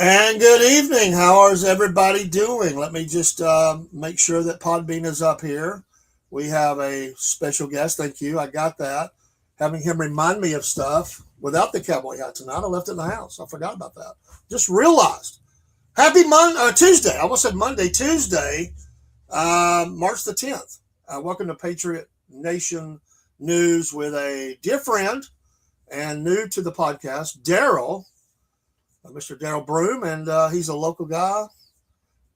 And good evening. How is everybody doing? Let me just make sure that Podbean is up here. We have a special guest. Thank you. I got that. Having him remind me of stuff without the cowboy hat tonight. I left it in the house. I forgot about that. Just realized. Happy Tuesday. I almost said Monday. Tuesday, March the 10th. Welcome to Patriot Nation News with a dear friend and new to the podcast, Daryl. Mr. Daryl Broom, and he's a local guy.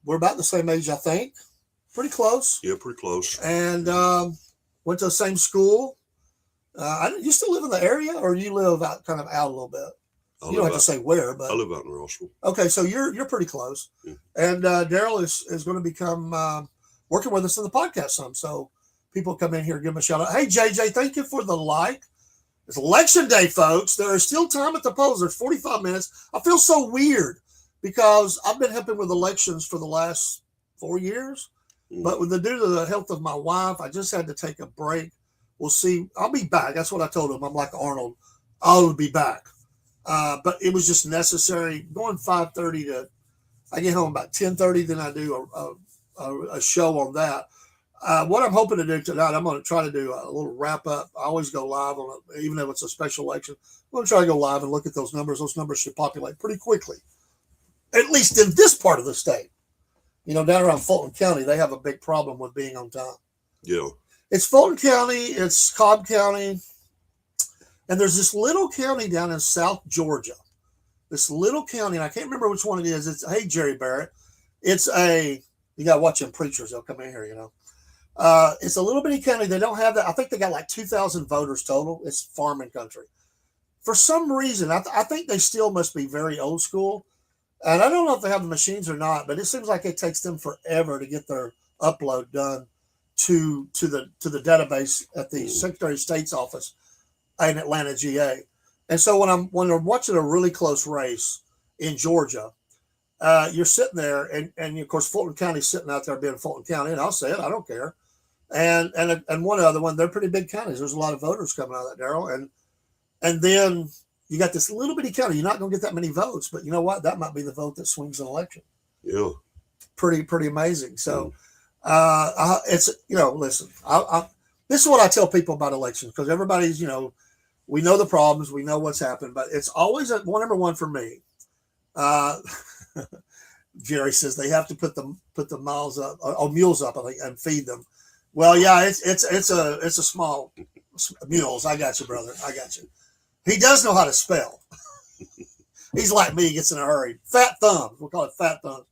We're about the same age, I think. Pretty close. Yeah, pretty close. And went to the same school. You still live in the area, or you live out kind of out a little bit? You don't have to say where, but I live out in Rossville. Okay, so you're pretty close. Yeah. And Daryl is going to become working with us in the podcast some. So people come in here and give him a shout out. Hey, JJ, thank you for the like. It's election day, folks. There is still time at the polls. There's 45 minutes. I feel so weird because I've been helping with elections for the last 4 years. But due to the health of my wife, I just had to take a break. We'll see. I'll be back. That's what I told him. I'm like Arnold. I'll be back. But it was just necessary. Going 5:30 to, I get home about 10:30. Then I do a show on that. What I'm hoping to do tonight, I'm going to try to do a little wrap up. I always go live on it, even if it's a special election. I'm going to try to go live and look at those numbers. Those numbers should populate pretty quickly, at least in this part of the state. You know, down around Fulton County, they have a big problem with being on time. Yeah. It's Fulton County, it's Cobb County, and there's this little county down in South Georgia. This little county, and I can't remember which one it is. It's, hey, Jerry Barrett. You got to watch them preachers. They'll come in here, you know. It's a little bitty county. They don't have that. I think they got like 2,000 voters total. It's farming country. For some reason, I think they still must be very old school. And I don't know if they have the machines or not, but it seems like it takes them forever to get their upload done to the database at the Secretary of State's office in Atlanta, GA. And so when they're watching a really close race in Georgia, you're sitting there, and of course Fulton County's sitting out there being Fulton County, and I'll say it, I don't care. And one other one, they're pretty big counties. There's a lot of voters coming out of that, Daryl. And then you got this little bitty county. You're not going to get that many votes, but you know what? That might be the vote that swings an election. Yeah. Pretty amazing. So it's, listen, this is what I tell people about elections, because everybody's, we know the problems, we know what's happened, but it's always number one for me. Jerry says they have to put the mules up, I think, and feed them. Well, yeah, it's a small mules. I got you, brother. I got you. He does know how to spell. He's like me. He gets in a hurry. Fat thumbs. We'll call it fat thumbs.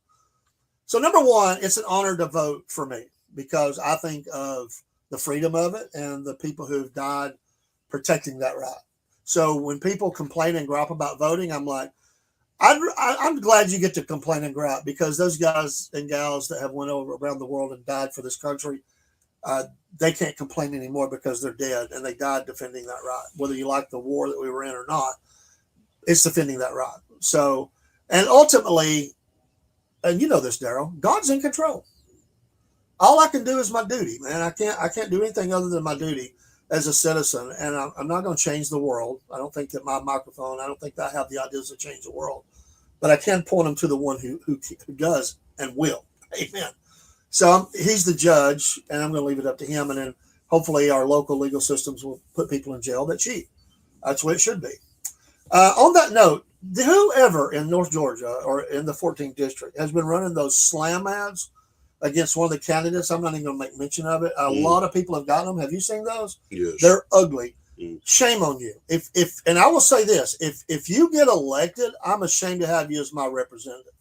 So number one, it's an honor to vote for me because I think of the freedom of it and the people who've died protecting that right. So when people complain and gripe about voting, I'm like, I'm glad you get to complain and gripe, because those guys and gals that have went over around the world and died for this country, they can't complain anymore because they're dead and they died defending that right. Whether you like the war that we were in or not, it's defending that right. So, and ultimately, and you know this, Daryl, God's in control. All I can do is my duty, man. I can't do anything other than my duty as a citizen, and I'm not going to change the world. I don't think that my microphone, I don't think that I have the ideas to change the world, but I can point them to the one who does and will. Amen. So he's the judge, and I'm going to leave it up to him, and then hopefully our local legal systems will put people in jail that cheat. That's what it should be. On that note, whoever in North Georgia or in the 14th district has been running those slam ads against one of the candidates, I'm not even going to make mention of it. A lot of people have gotten them. Have you seen those? Yes. They're ugly. Shame on you. And I will say this, if you get elected, I'm ashamed to have you as my representative.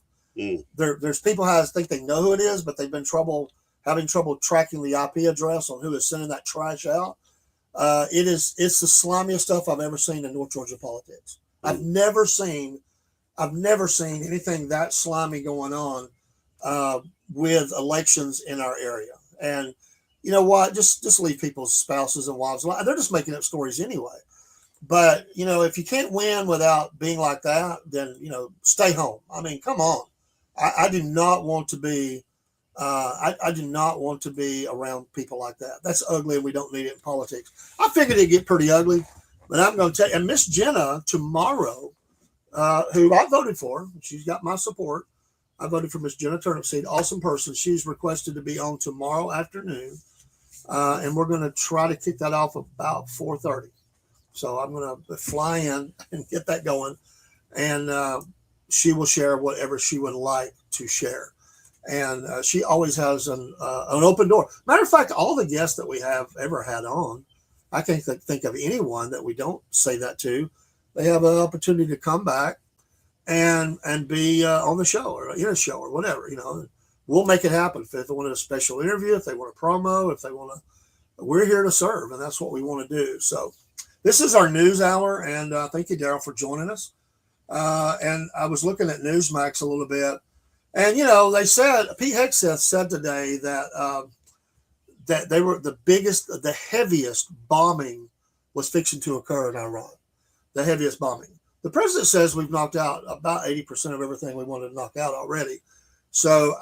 There's people who think they know who it is, but they've been having trouble tracking the IP address on who is sending that trash out. It's the slimiest stuff I've ever seen in North Georgia politics. I've never seen anything that slimy going on with elections in our area. And you know what? Just leave people's spouses and wives alone. They're just making up stories anyway. But if you can't win without being like that, then stay home. I mean, come on. I do not want to be. I do not want to be around people like that. That's ugly, and we don't need it in politics. I figured it'd get pretty ugly, but I'm going to tell you. And Miss Jenna tomorrow who I voted for. She's got my support. I voted for Miss Jenna Turnipseed. Awesome person. She's requested to be on tomorrow afternoon, and we're going to try to kick that off about 4:30. So I'm going to fly in and get that going, and she will share whatever she would like to share. And she always has an open door. Matter of fact, all the guests that we have ever had on, I can't think of anyone that we don't say that to. They have an opportunity to come back and be on the show or in a show or whatever. We'll make it happen. If they want a special interview, if they want a promo, if they want to, we're here to serve, and that's what we want to do. So this is our news hour, and thank you, Daryl, for joining us. And I was looking at Newsmax a little bit, and they said Pete Hegseth said today that that they were the heaviest bombing was fixing to occur in Iran. The heaviest bombing. The president says we've knocked out about 80% of everything we wanted to knock out already. So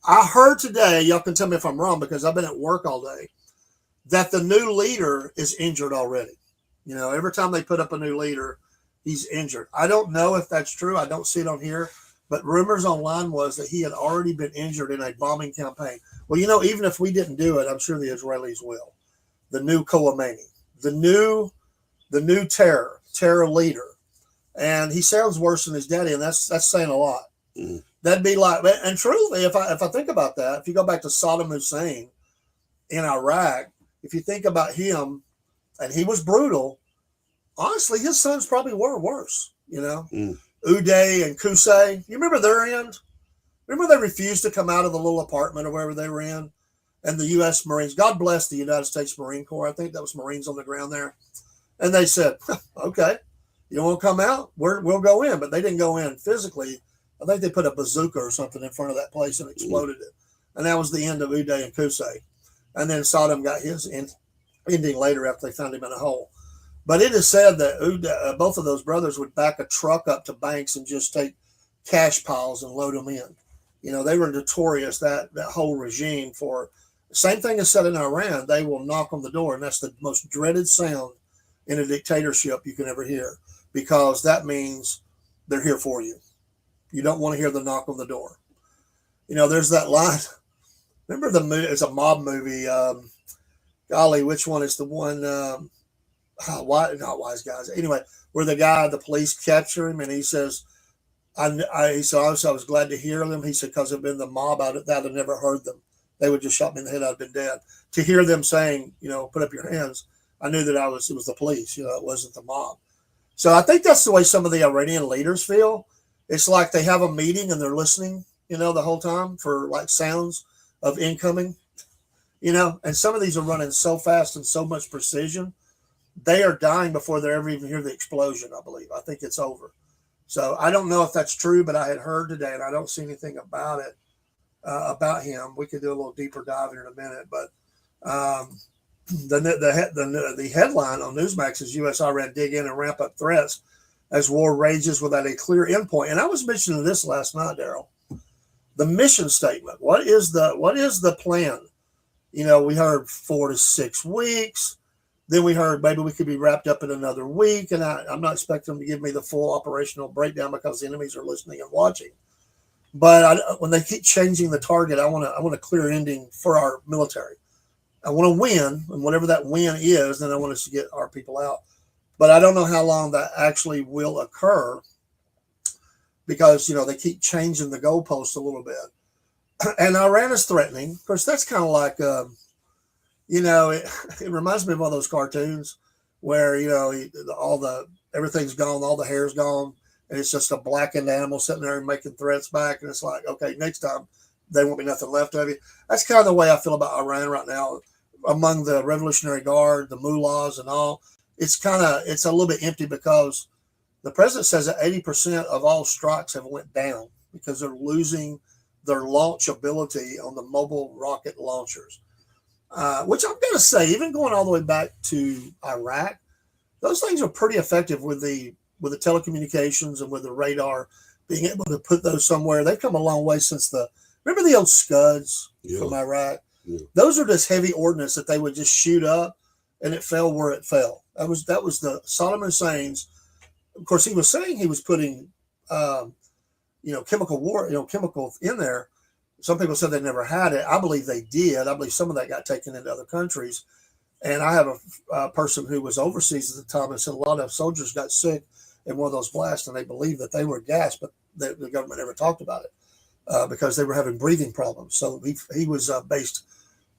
I heard today, y'all can tell me if I'm wrong because I've been at work all day, that the new leader is injured already. Every time they put up a new leader, he's injured. I don't know if that's true. I don't see it on here. But rumors online was that he had already been injured in a bombing campaign. Well, even if we didn't do it, I'm sure the Israelis will. The new Khomeini, the new terror leader. And he sounds worse than his daddy, and that's saying a lot. Mm. That'd be like, and truly, if I think about that, if you go back to Saddam Hussein in Iraq, if you think about him, and he was brutal, honestly, his sons probably were worse, Mm. Uday and Qusay. You remember their end? Remember they refused to come out of the little apartment or wherever they were in? And the U.S. Marines, God bless the United States Marine Corps. I think that was Marines on the ground there. And they said, okay, you don't want to come out? We'll go in. But they didn't go in physically. I think they put a bazooka or something in front of that place and exploded it. And that was the end of Uday and Qusay. And then Saddam got his ending later after they found him in a hole. But it is said that both of those brothers would back a truck up to banks and just take cash piles and load them in. They were notorious, that whole regime, for the same thing is said in Iran. They will knock on the door, and that's the most dreaded sound in a dictatorship you can ever hear, because that means they're here for you. You don't want to hear the knock on the door. There's that line. Remember the movie? It's a mob movie. Golly, which one is the one? Not Wise Guys. Anyway, where the police capture him, and he says, I was glad to hear them. He said, because I've been the mob, I'd have never heard them. They would just shot me in the head. I'd have been dead. To hear them saying, put up your hands, I knew that it was the police. It wasn't the mob. So I think that's the way some of the Iranian leaders feel. It's like they have a meeting and they're listening, the whole time for like sounds of incoming, and some of these are running so fast and so much precision. They are dying before they ever even hear the explosion, I believe. I think it's over. So I don't know if that's true, but I had heard today, and I don't see anything about it, about him. We could do a little deeper dive here in a minute. But the headline on Newsmax is U.S.-Iran dig in and ramp up threats as war rages without a clear endpoint. And I was mentioning this last night, Daryl. The mission statement. What is the plan? We heard 4 to 6 weeks. Then we heard maybe we could be wrapped up in another week, and I'm not expecting them to give me the full operational breakdown because the enemies are listening and watching. But when they keep changing the target, I want a clear ending for our military. I want to win, and whatever that win is, then I want us to get our people out. But I don't know how long that actually will occur because, they keep changing the goalposts a little bit. And Iran is threatening. Of course, that's kind of like... it reminds me of one of those cartoons where, everything's gone, all the hair's gone, and it's just a blackened animal sitting there and making threats back. And it's like, okay, next time there won't be nothing left of you. That's kind of the way I feel about Iran right now. Among the Revolutionary Guard, the mullahs and all, it's a little bit empty because the president says that 80% of all strikes have went down because they're losing their launch ability on the mobile rocket launchers. Which I'm going to say, even going all the way back to Iraq, those things are pretty effective with the telecommunications and with the radar, being able to put those somewhere. They've come a long way since remember the old Scuds from Iraq? Yeah. Those are just heavy ordnance that they would just shoot up, and it fell where it fell. That was the Saddam Hussein's. Of course, he was saying he was putting chemical war, chemical in there. Some people said they never had it. I believe they did. I believe some of that got taken into other countries. And I have a person who was overseas at the time and said a lot of soldiers got sick in one of those blasts, and they believed that they were gassed, but the government never talked about it because they were having breathing problems. So he was based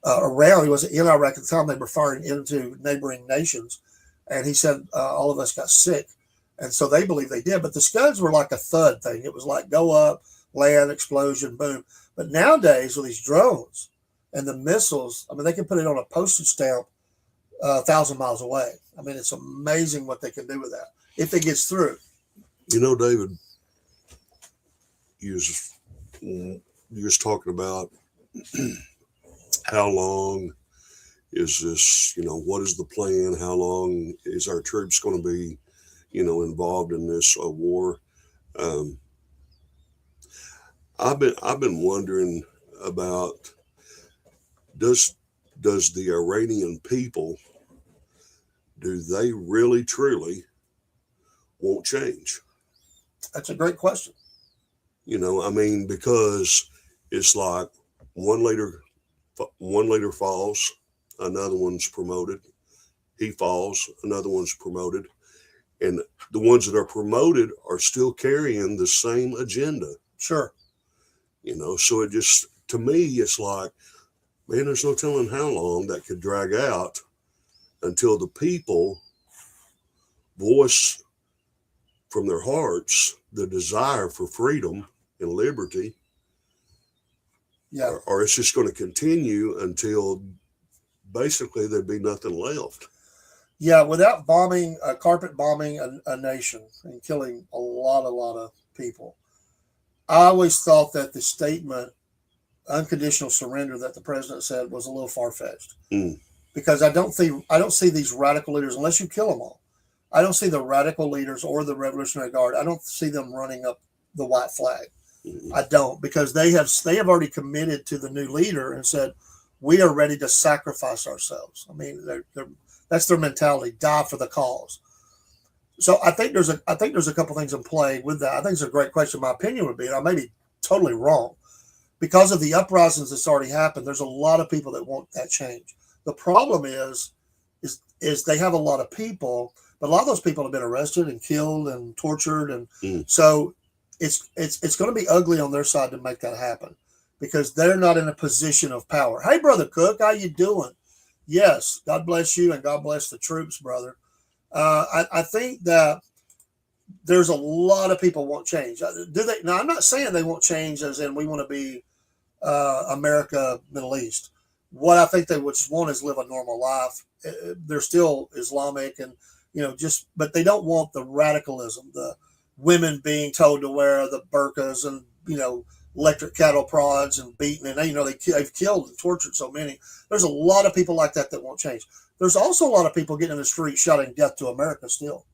around. He was in Iraq at the time. They were firing into neighboring nations, and he said all of us got sick, and so they believe they did. But the scuds were like a thud thing. It was like go up, land, explosion, boom. But nowadays with these drones and the missiles, I mean, they can put it on a postage stamp 1,000 miles away. I mean, it's amazing what they can do with that if it gets through. David, you was talking about how long is this, what is the plan? How long is our troops going to be, involved in this war? I've been wondering about does the Iranian people, do they really truly want change? That's a great question. Because it's like one leader falls, another one's promoted. He falls, another one's promoted. And the ones that are promoted are still carrying the same agenda. Sure. So it just, to me, it's like, man, there's no telling how long that could drag out until the people voice from their hearts the desire for freedom and liberty. Yeah. Or it's just going to continue until basically there'd be nothing left. Yeah, without carpet bombing a nation and killing a lot of people. I always thought that the statement, unconditional surrender, that the president said was a little far-fetched. Because I don't see these radical leaders, unless you kill them all. I don't see the radical leaders or the Revolutionary Guard. I don't see them running up the white flag. I don't, because they have already committed to the new leader and said, we are ready to sacrifice ourselves. I mean, that's their mentality, die for the cause. So I think there's a couple things in play with that. I think it's a great question. My opinion would be, and I may be totally wrong, because of the uprisings that's already happened, there's a lot of people that want that change. The problem is they have a lot of people, but a lot of those people have been arrested and killed and tortured, and so it's going to be ugly on their side to make that happen, because they're not in a position of power. Hey, Brother Cook, how you doing? Yes, God bless you, and God bless the troops, brother. I think that there's a lot of people want change. Do they? Now, I'm not saying they want change as in we want to be America, Middle East. What I think they would just want is live a normal life. They're still Islamic, and but they don't want the radicalism, the women being told to wear the burqas and electric cattle prods and beaten, and they've killed and tortured so many. There's a lot of people like that won't change. There's also a lot of people getting in the street shouting death to America still.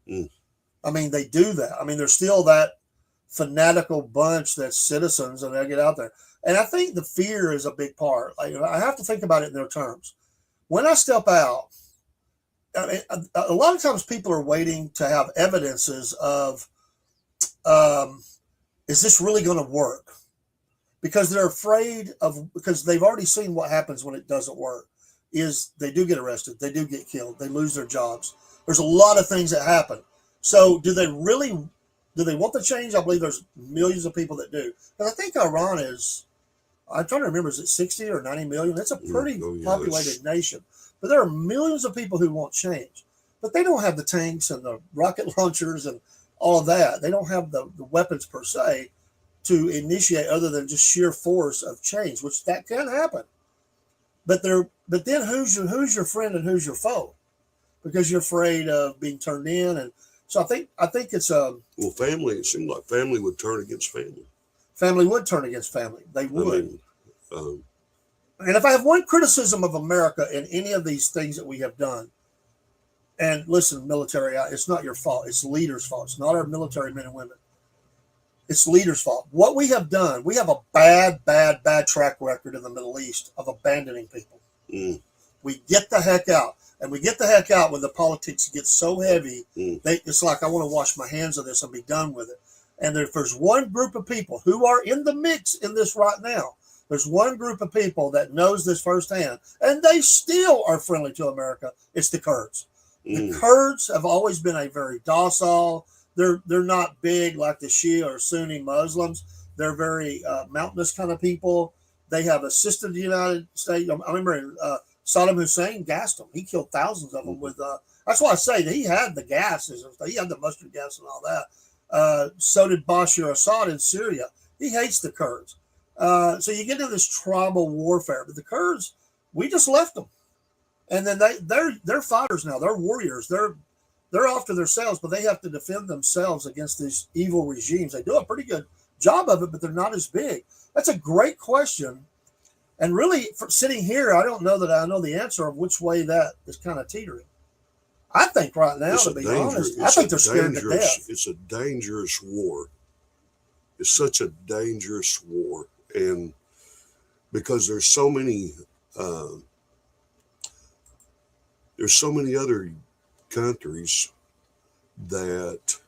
I mean, they do that. I mean, there's still that fanatical bunch that's citizens, and they get out there. And I think the fear is a big part. I have to think about it in their terms. When I step out, I mean, a lot of times people are waiting to have evidences of, is this really going to work? Because they're afraid because they've already seen what happens when it doesn't work. Is they do get arrested, they do get killed, they lose their jobs. There's a lot of things that happen. So do they want the change? I believe there's millions of people that do. And I think Iran I'm trying to remember, is it 60 or 90 million? It's a pretty populated nation. But there are millions of people who want change. But they don't have the tanks and the rocket launchers and all of that. They don't have the weapons per se to initiate, other than just sheer force of change, which that can happen. But then who's your friend and who's your foe? Because you're afraid of being turned in, and so I think it's family. It seemed like family would turn against family. Family would turn against family. They would. And if I have one criticism of America in any of these things that we have done, and listen, military, it's not your fault. It's leaders' fault. It's not our military men and women. It's leaders' fault. What we have done, we have a bad track record in the Middle East of abandoning people. We get the heck out. And we get the heck out when the politics gets so heavy. It's like, I want to wash my hands of this and be done with it. And if there's one group of people who are in the mix in this right now, there's one group of people that knows this firsthand, and they still are friendly to America. It's the Kurds. The Kurds have always been a very docile. They're not big like the Shia or Sunni Muslims. They're very mountainous kind of people. They have assisted the United States. I remember Saddam Hussein gassed them. He killed thousands of them with. That's why I say that he had the gases. He had the mustard gas and all that. So did Bashar Assad in Syria. He hates the Kurds. So you get into this tribal warfare. But the Kurds, we just left them, and then they're fighters now. They're warriors. They're off to themselves, but they have to defend themselves against these evil regimes. They do a pretty good job of it, but they're not as big. That's a great question. And really, for sitting here, I don't know that I know the answer of which way that is kind of teetering. I think right now, to be honest, I think they're scared to death. It's a dangerous war. It's such a dangerous war. And because there's so many other countries that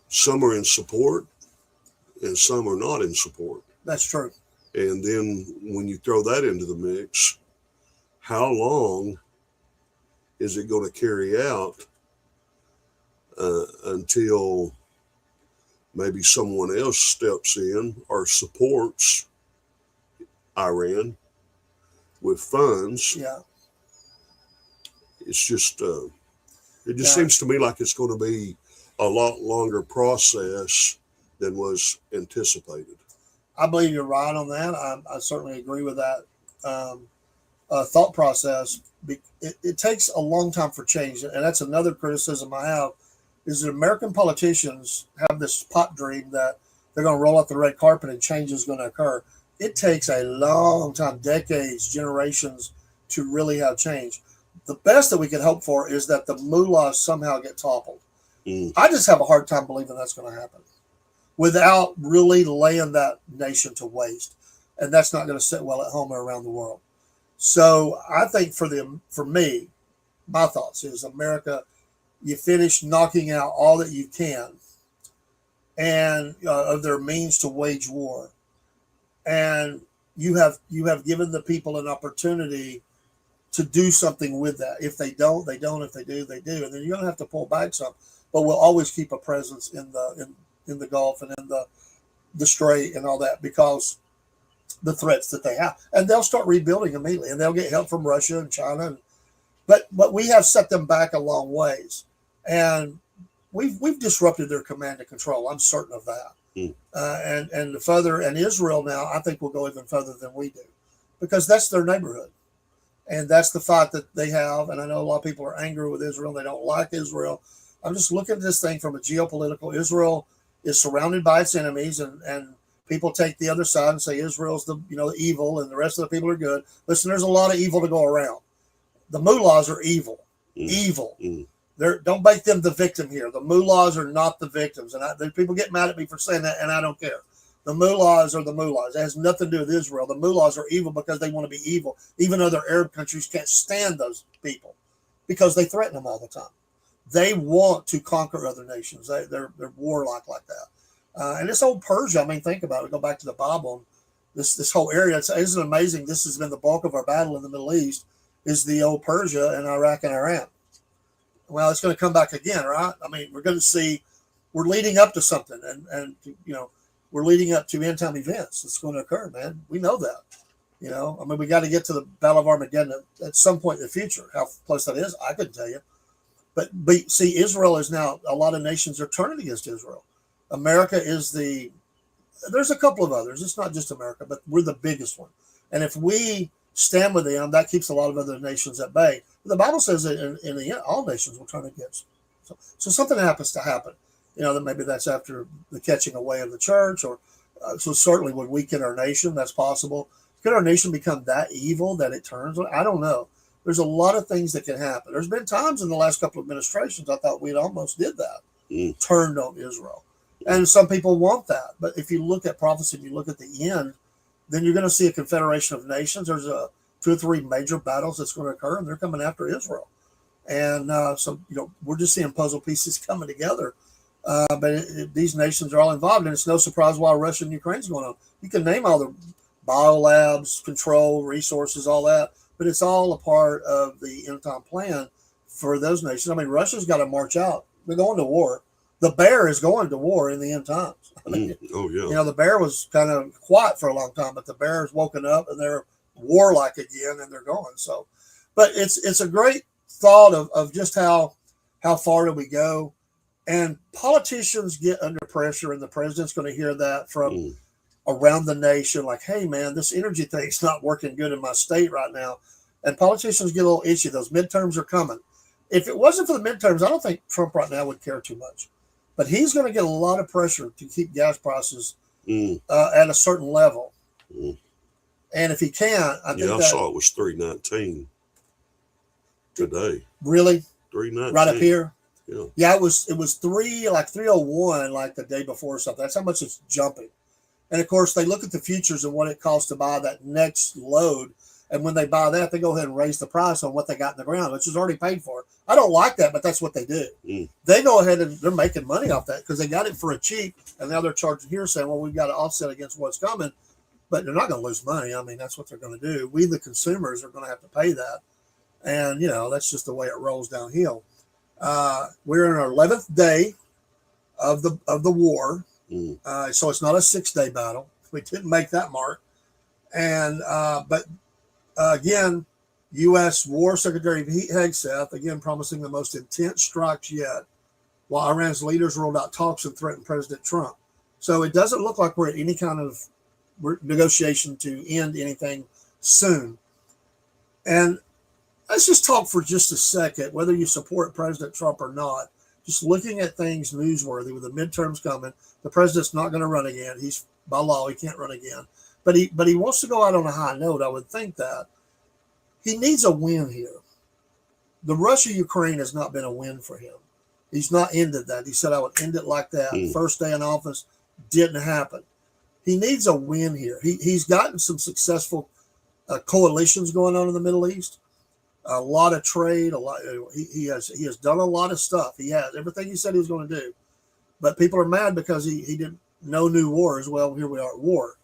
some are in support and some are not in support. That's true. And then when you throw that into the mix, how long is it going to carry out until maybe someone else steps in or supports Iran with funds? Yeah. It's just, it just seems to me like it's going to be a lot longer process than was anticipated. I believe you're right on that. I certainly agree with that thought process. It takes a long time for change. And that's another criticism I have, is that American politicians have this pipe dream that they're going to roll out the red carpet and change is going to occur. It takes a long time, decades, generations, to really have change. The best that we can hope for is that the mullahs somehow get toppled. I just have a hard time believing that's going to happen without really laying that nation to waste. And that's not going to sit well at home or around the world. So I think for me, my thoughts is America, you finish knocking out all that you can and of their means to wage war. And you have given the people an opportunity to do something with that. If they don't, they don't. If they do, they do. And then you're going to have to pull back some. But we'll always keep a presence in the Gulf and in the Strait and all that, because the threats that they have. And they'll start rebuilding immediately, and they'll get help from Russia and China. But we have set them back a long ways. And we've disrupted their command and control. I'm certain of that. And Israel now, I think, will go even further than we do, because that's their neighborhood. And that's the fight that they have. And I know a lot of people are angry with Israel. They don't like Israel. I'm just looking at this thing from a geopolitical. Israel is surrounded by its enemies, and people take the other side and say Israel's the evil and the rest of the people are good. Listen, there's a lot of evil to go around. The mullahs are evil. Evil. Don't make them the victim here. The mullahs are not the victims. And people get mad at me for saying that, and I don't care. The mullahs are the mullahs. It has nothing to do with Israel. The mullahs are evil because they want to be evil, even though their Arab countries can't stand those people because they threaten them all the time. They want to conquer other nations. They're warlike like that. And this old Persia, I mean, think about it. Go back to the Bible. This whole area, isn't it amazing? This has been the bulk of our battle in the Middle East, is the old Persia and Iraq and Iran. Well, it's going to come back again, right? I mean, we're going to see, we're leading up to something, and we're leading up to end time events that's going to occur, man. We know that. I mean, we got to get to the Battle of Armageddon at some point in the future. How close that is, I couldn't tell you. But see, Israel is now, a lot of nations are turning against Israel. America is there's a couple of others. It's not just America, but we're the biggest one. And if we stand with them, that keeps a lot of other nations at bay. But the Bible says that in the end, all nations will turn against. So something happens to happen. That maybe that's after the catching away of the church, or so certainly would weaken our nation. That's possible. Could our nation become that evil that it turns? I don't know. There's a lot of things that can happen. There's been times in the last couple of administrations I thought we'd almost did that, turned on Israel. And some people want that. But if you look at prophecy and you look at the end, then you're going to see a confederation of nations. There's 2 or 3 major battles that's going to occur, and they're coming after Israel. And so, we're just seeing puzzle pieces coming together. But these nations are all involved, and it's no surprise why Russia and Ukraine's going on. You can name all the biolabs, control, resources, all that, but it's all a part of the end time plan for those nations. I mean, Russia's got to march out. They're going to war. The bear is going to war in the end times. I mean, Oh yeah. the bear was kind of quiet for a long time, but the bear has woken up and they're warlike again, and they're going. So, but it's a great thought of just how far do we go, and politicians get under pressure, and the president's going to hear that from around the nation, like, hey man, this energy thing's not working good in my state right now, and politicians get a little itchy. Those midterms are coming. If it wasn't for the midterms, I don't think Trump right now would care too much, but he's going to get a lot of pressure to keep gas prices at a certain level. And if he can't, I think I saw it was 319 today. Really? 319 right up here. Yeah. It was 301 like the day before or something. That's how much it's jumping. And of course, they look at the futures and what it costs to buy that next load. And when they buy that, they go ahead and raise the price on what they got in the ground, which is already paid for. I don't like that, but that's what they do. They go ahead and they're making money off that because they got it for a cheap, and now they're charging here saying, well, we've got to offset against what's coming. But they're not going to lose money. I mean, that's what they're going to do. We, the consumers, are going to have to pay that. And, that's just the way it rolls downhill. We're in our 11th day of the war. So it's not a 6-day battle. We didn't make that mark. And, but again, U.S. War Secretary Hegseth, again, promising the most intense strikes yet, while Iran's leaders rolled out talks and threatened President Trump. So it doesn't look like we're at any kind of negotiation to end anything soon. And let's just talk for just a second, whether you support President Trump or not. Just looking at things newsworthy with the midterms coming, the president's not going to run again. He's by law, he can't run again. But he wants to go out on a high note. I would think that he needs a win here. The Russia-Ukraine has not been a win for him. He's not ended that. He said, I would end it like that. First day in office, didn't happen. He needs a win here. He's gotten some successful coalitions going on in the Middle East. A lot of trade. He has done a lot of stuff. He has everything he said he was going to do. But people are mad because he didn't know new wars. Well, here we are at war.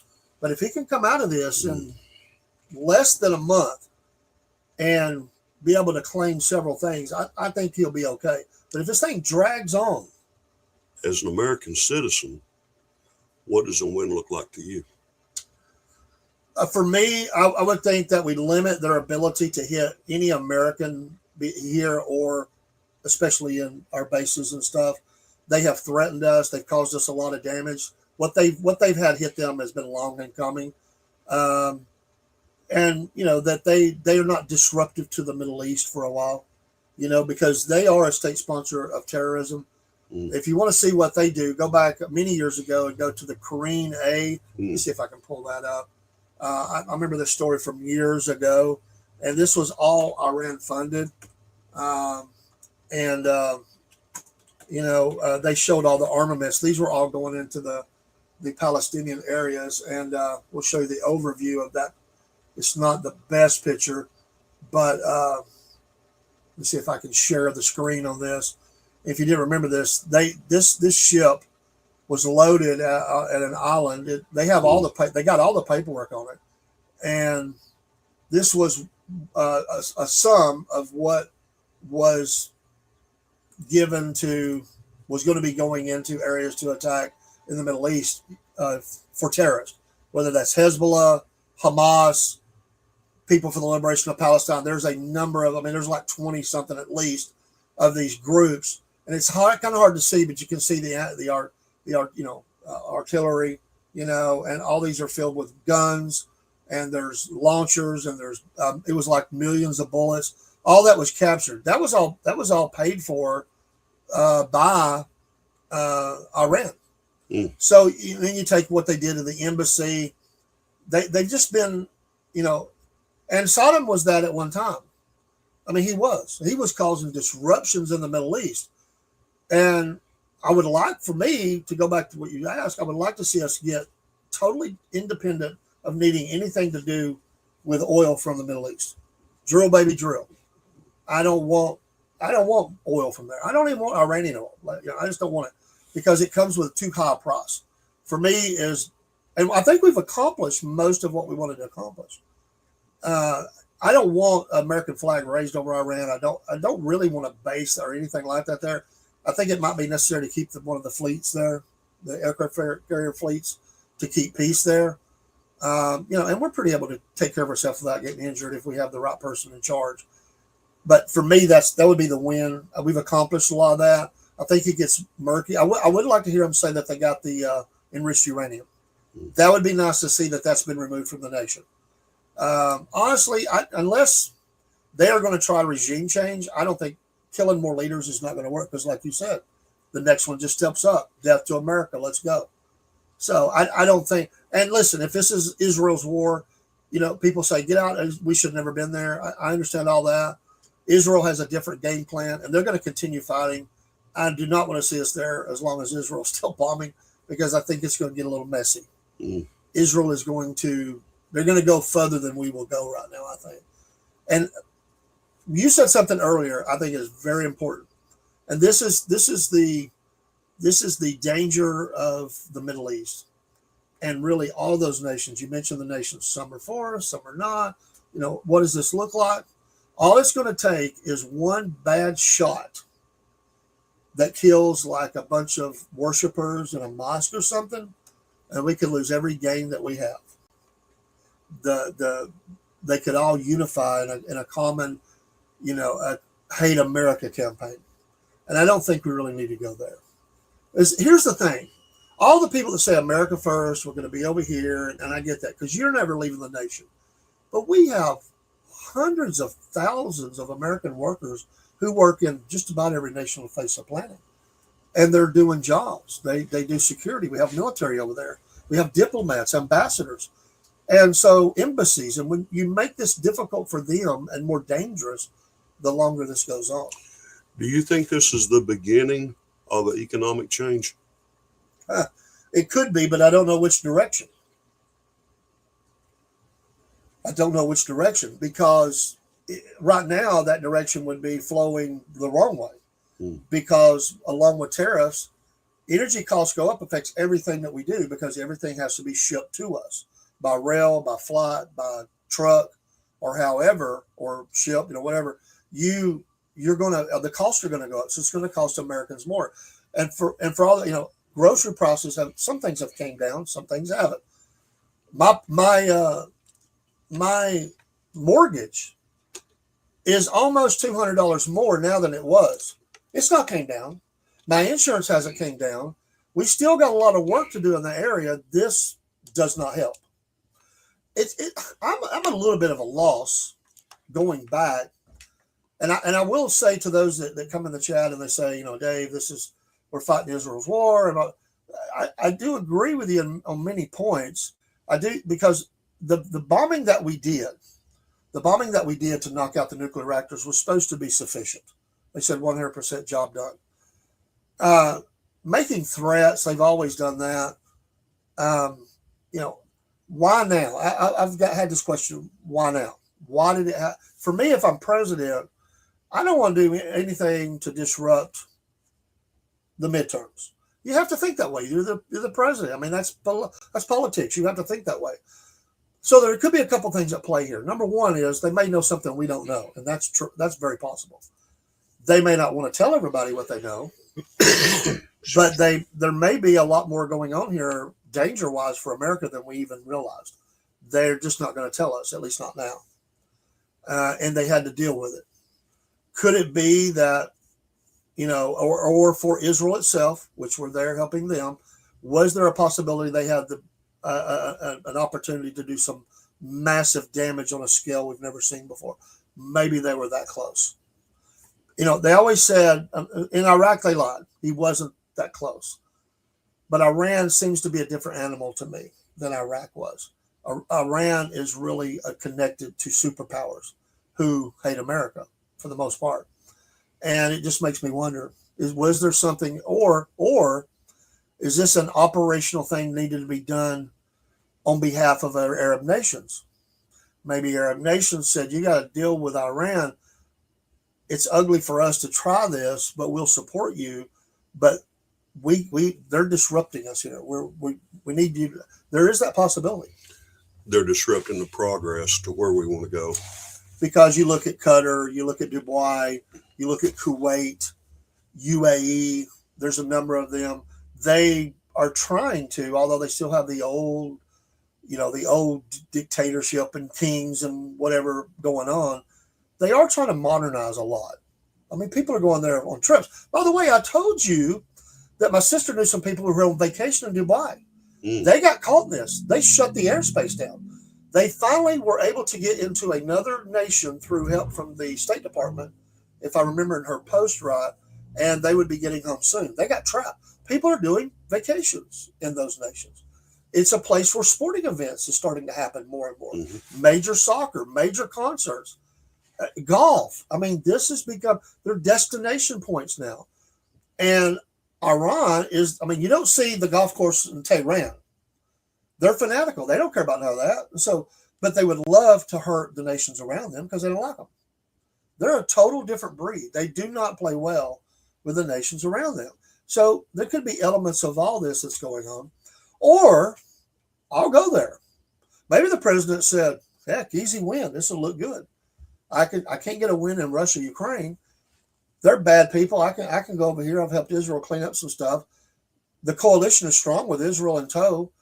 But if he can come out of this in less than a month and be able to claim several things, I think he'll be okay. But if this thing drags on, as an American citizen, what does a win look like to you? For me, I would think that we limit their ability to hit any American here, or especially in our bases and stuff. They have threatened us. They've caused us a lot of damage. What they've had hit them has been long in coming, and that they are not disruptive to the Middle East for a while, because they are a state sponsor of terrorism. If you want to see what they do, go back many years ago and go to the Korean A. Let me see if I can pull that up. I remember this story from years ago, and this was all Iran funded. They showed all the armaments. These were all going into the Palestinian areas, and we'll show you the overview of that. It's not the best picture, but let's see if I can share the screen on this. If you didn't remember this, this ship was loaded at an island. They have they got all the paperwork on it, and this was a sum of what was going to be going into areas to attack in the Middle East for terrorists, whether that's Hezbollah, Hamas, People for the Liberation of Palestine. There's a number of, there's like 20 something at least of these groups, and it's kind of hard to see, but you can see the artillery, and all these are filled with guns, and there's launchers, and there's it was like millions of bullets. All that was captured. That was all paid for by Iran. So then you take what they did to the embassy. They've just been, and Saddam was that at one time. He was causing disruptions in the Middle East. And I would like, for me, to go back to what you asked, I would like to see us get totally independent of needing anything to do with oil from the Middle East. Drill, baby, drill. I don't want I don't want oil from there. I don't even want Iranian oil. I just don't want it because it comes with too high a price. For me, and I think we've accomplished most of what we wanted to accomplish. I don't want an American flag raised over Iran. I don't really want a base or anything like that there. I think it might be necessary to keep one of the fleets there, the aircraft carrier fleets, to keep peace there. And we're pretty able to take care of ourselves without getting injured if we have the right person in charge. But for me, that would be the win. We've accomplished a lot of that. I think it gets murky. I would like to hear them say that they got the enriched uranium. That would be nice to see that's been removed from the nation. Honestly, unless they are going to try regime change, I don't think killing more leaders is not going to work because, like you said, the next one just steps up. Death to America. Let's go. So I don't think. And listen, if this is Israel's war, people say get out. We should have never been there. I understand all that. Israel has a different game plan, and they're going to continue fighting. I do not want to see us there as long as Israel's still bombing because I think it's going to get a little messy. Israel is they're going to go further than we will go right now, I think. And you said something earlier I think is very important. And this is the danger of the Middle East and really all those nations. You mentioned the nations, some are for us, some are not. What does this look like? All it's going to take is one bad shot that kills like a bunch of worshipers in a mosque or something, and we could lose every game that we have. They could all unify in a common, a hate America campaign. And I don't think we really need to go there. Here's the thing. All the people that say America first, we're going to be over here, and I get that because you're never leaving the nation. But we have hundreds of thousands of American workers who work in just about every nation on the face of the planet. And they're doing jobs. They do security. We have military over there. We have diplomats, ambassadors. And so embassies. And when you make this difficult for them and more dangerous, the longer this goes on. Do you think this is the beginning of an economic change? It could be, but I don't know which direction. Because right now that direction would be flowing the wrong way. Because along with tariffs, energy costs go up, affects everything that we do because everything has to be shipped to us by rail, by flight, by truck, or however, or ship, whatever. The costs are going to go up. So it's going to cost Americans more. And for all grocery prices some things have came down, some things haven't. My mortgage is almost $200 more now than it was. It's not came down. My insurance hasn't came down. We still got a lot of work to do in the area. This does not help. I'm a little bit of a loss going back. And I will say to those that come in the chat and they say, Dave, we're fighting Israel's war. And I do agree with you on many points. I do, because the bombing that we did to knock out the nuclear reactors was supposed to be sufficient. They said 100% job done. Making threats, they've always done that. Why now? I've had this question. Why now? Why did it happen? For me, if I'm president, I don't want to do anything to disrupt the midterms. You have to think that way. You're the president. I mean, that's politics. You have to think that way. So there could be a couple things at play here. Number one is they may know something we don't know, and that's true. That's very possible. They may not want to tell everybody what they know, but there may be a lot more going on here, danger-wise, for America than we even realized. They're just not going to tell us, at least not now. And they had to deal with it. Could it be that, or for Israel itself, which were there helping them, was there a possibility they had an opportunity to do some massive damage on a scale we've never seen before? Maybe they were that close. They always said in Iraq they lied. He wasn't that close. But Iran seems to be a different animal to me than Iraq was. Iran is really connected to superpowers who hate America for the most part. And it just makes me wonder, was there something, or is this an operational thing needed to be done on behalf of our Arab nations? Maybe Arab nations said, you got to deal with Iran it's ugly for us to try this, but we'll support you. But they're disrupting us here. We need you. There is that possibility They're disrupting the progress to where we want to go. because you look at Qatar, you look at Dubai, you look at Kuwait, UAE. There's a number of them. They are trying to, although they still have the old, the old dictatorship and kings and whatever going on. They are trying to modernize a lot. I mean, people are going there on trips. By the way, I told you that my sister knew some people who were on vacation in Dubai. They got caught in this. They shut the airspace down. They finally were able to get into another nation through help from the State Department, if I remember in her post right, and they would be getting home soon. They got trapped. People are doing vacations in those nations. It's a place where sporting events is starting to happen more and more. Major soccer, major concerts, golf. I mean, this has become their destination points now. And Iran is, I mean, you don't see the golf course in Tehran. They're fanatical. They don't care about none of that. So, but they would love to hurt the nations around them because they don't like them. They're a total different breed. They do not play well with the nations around them. So there could be elements of all this that's going on. Or I'll go there. Maybe the president said, heck, easy win. This will look good. I can't get a win in Russia, Ukraine. They're bad people. I can go over here. I've helped Israel clean up some stuff. The coalition is strong with Israel in tow.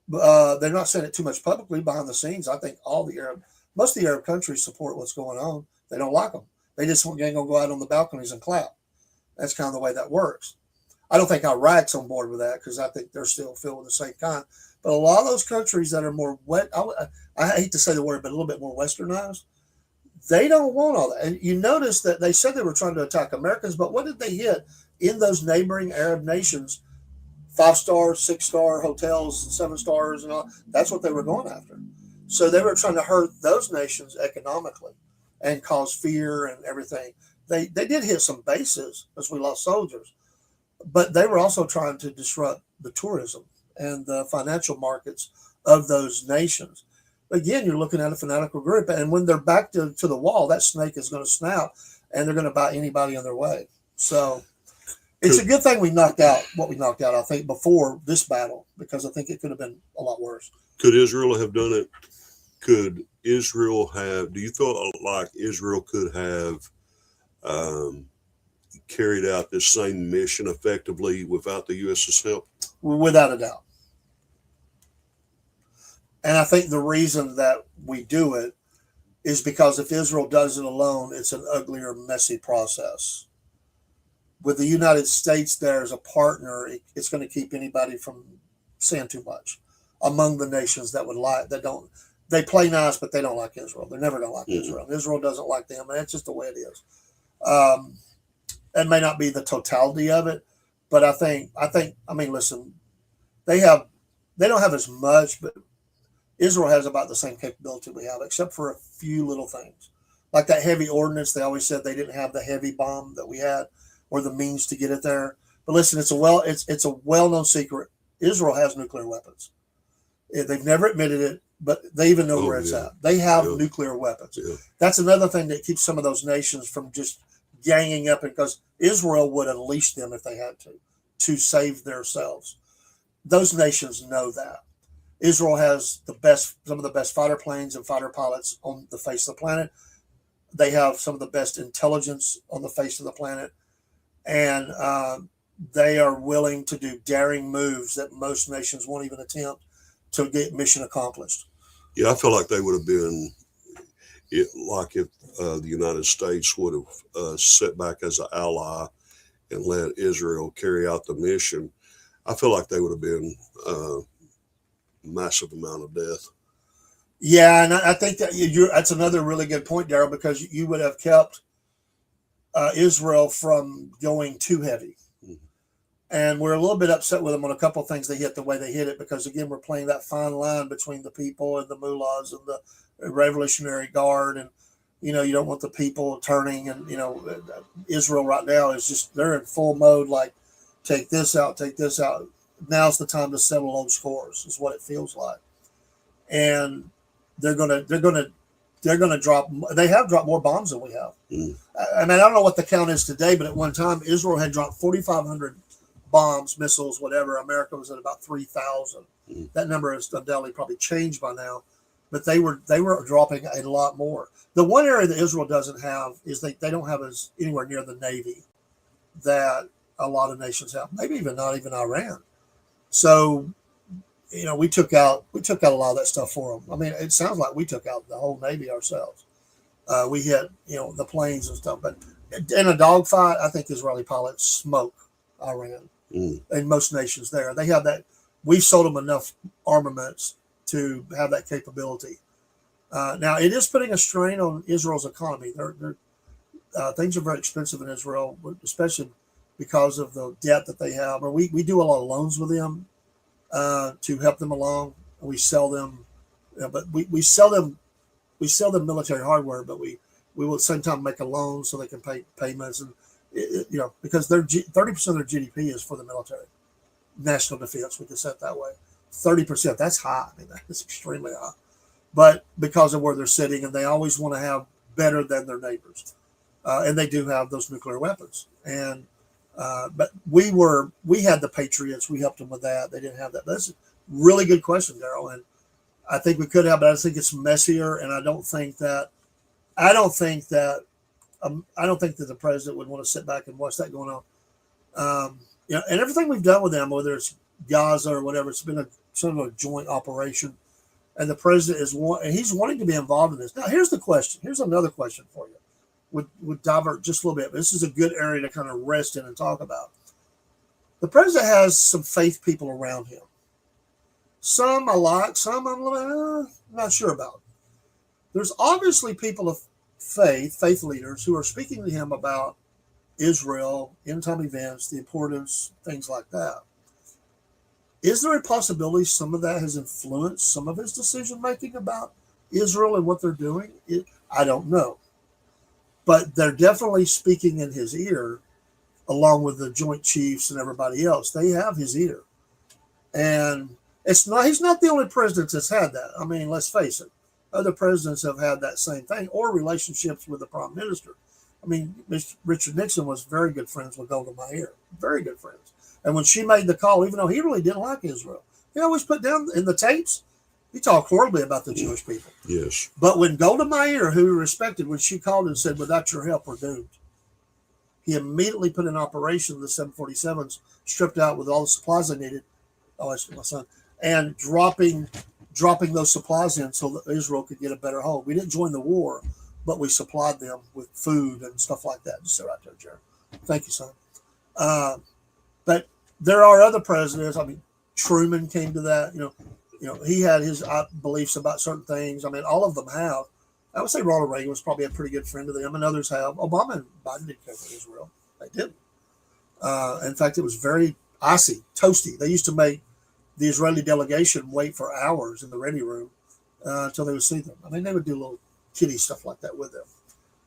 They're not saying it too much publicly behind the scenes. I think most of the Arab countries support what's going on. They don't like them. They just ain't gonna go out on the balconies and clap. That's kind of the way that works. I don't think Iraq's on board with that because I think they're still filled with the same kind. But a lot of those countries that are more wet, I hate to say the word, but a little bit more westernized, they don't want all that. And you notice that they said they were trying to attack Americans, but what did they hit in those neighboring Arab nations? 5-star, 6-star hotels, 7 stars, and all. That's what they were going after. So they were trying to hurt those nations economically and cause fear and everything. They did hit some bases as we lost soldiers, but they were also trying to disrupt the tourism and the financial markets of those nations. Again, you're looking at a fanatical group, and when they're back to the wall, that snake is going to snap, and they're going to bite anybody in their way. So it's a good thing we knocked out what we knocked out, I think, before this battle, because I think it could have been a lot worse. Could Israel have done it? Could Israel have, do you feel like Israel could have carried out this same mission effectively without the U.S.'s help? Without a doubt. And I think the reason that we do it is because if Israel does it alone, it's an uglier, messy process. With the United States there as a partner, it's going to keep anybody from saying too much among the nations that would like, they play nice, but they don't like Israel. They're never going to like Israel. Israel doesn't like them, and that's just the way it is. It may not be the totality of it, but I mean, listen, they don't have as much, but Israel has about the same capability we have, except for a few little things. Like that heavy ordnance, they always said they didn't have the heavy bomb that we had or the means to get it there. But listen, it's a well-known secret. Israel has nuclear weapons. They've never admitted it, but they even know where it's at. They have nuclear weapons. Yeah. That's another thing that keeps some of those nations from just ganging up, because Israel would unleash them if they had to save themselves. Those nations know that. Israel has some of the best fighter planes and fighter pilots on the face of the planet. They have some of the best intelligence on the face of the planet. And they are willing to do daring moves that most nations won't even attempt to get mission accomplished. Yeah, I feel like they would have been, like if the United States would have set back as an ally and let Israel carry out the mission. I feel like they would have been massive amount of death. Yeah, and I think that that's another really good point, Daryl, because you would have kept Israel from going too heavy. And we're a little bit upset with them on a couple of things they hit the way they hit it, because, again, we're playing that fine line between the people and the mullahs and the Revolutionary Guard. And, you don't want the people turning. And, Israel right now is just, they're in full mode, like, take this out, take this out. Now's the time to settle old scores, is what it feels like. And they're gonna drop. They have dropped more bombs than we have. Mm. I mean, I don't know what the count is today, but at one time, Israel had dropped 4,500 bombs, missiles, whatever. America was at about 3,000. Mm. That number has undoubtedly probably changed by now, but they were dropping a lot more. The one area that Israel doesn't have is they don't have as anywhere near the Navy that a lot of nations have. Maybe even not even Iran. So, we took out a lot of that stuff for them. I mean, it sounds like we took out the whole Navy ourselves. We hit, the planes and stuff. But in a dogfight, I think Israeli pilots smoke Iran and most nations there. They have that. We've sold them enough armaments to have that capability. Now, it is putting a strain on Israel's economy. Things are very expensive in Israel, especially because of the debt that they have. Or we do a lot of loans with them to help them along. We sell them, but we sell them military hardware, but we will at the same time make a loan so they can pay payments, and because 30% of their GDP is for the military, national defense. We can set it that way. 30%, that's high. I mean, that's extremely high. But because of where they're sitting, and they always want to have better than their neighbors, and they do have those nuclear weapons. And but we had the Patriots. We helped them with that. They didn't have that. But that's a really good question, Daryl. And I think we could have, but I think it's messier. And I don't think that the president would want to sit back and watch that going on. And everything we've done with them, whether it's Gaza or whatever, it's been sort of a joint operation. And the president he's wanting to be involved in this. Now, here's the question. Here's another question for you. Would divert just a little bit. But this is a good area to kind of rest in and talk about. The president has some faith people around him. Some I like, some I'm not sure about. There's obviously people of faith leaders, who are speaking to him about Israel, end-time events, the importance, things like that. Is there a possibility some of that has influenced some of his decision-making about Israel and what they're doing? I don't know. But they're definitely speaking in his ear, along with the Joint Chiefs and everybody else. They have his ear. And he's not the only president that's had that. I mean, let's face it. Other presidents have had that same thing, or relationships with the prime minister. I mean, Richard Nixon was very good friends with Golda Meir. Very good friends. And when she made the call, even though he really didn't like Israel, he always put down in the tapes, he talked horribly about the Jewish people. Yes. But when Golda Meir, who he respected, when she called and said, without your help, we're doomed, he immediately put in operation the 747s, stripped out with all the supplies they needed. Oh, that's my son. And dropping those supplies in so that Israel could get a better hold. We didn't join the war, but we supplied them with food and stuff like that. Just sit right there, Jared. Thank you, son. But there are other presidents. I mean, Truman came to that. He had his beliefs about certain things. I mean, all of them have. I would say Ronald Reagan was probably a pretty good friend of them, and others have. Obama and Biden didn't care for Israel. They didn't. In fact, it was very icy, toasty. They used to make the Israeli delegation wait for hours in the ready room until they would see them. I mean, they would do little kiddie stuff like that with them.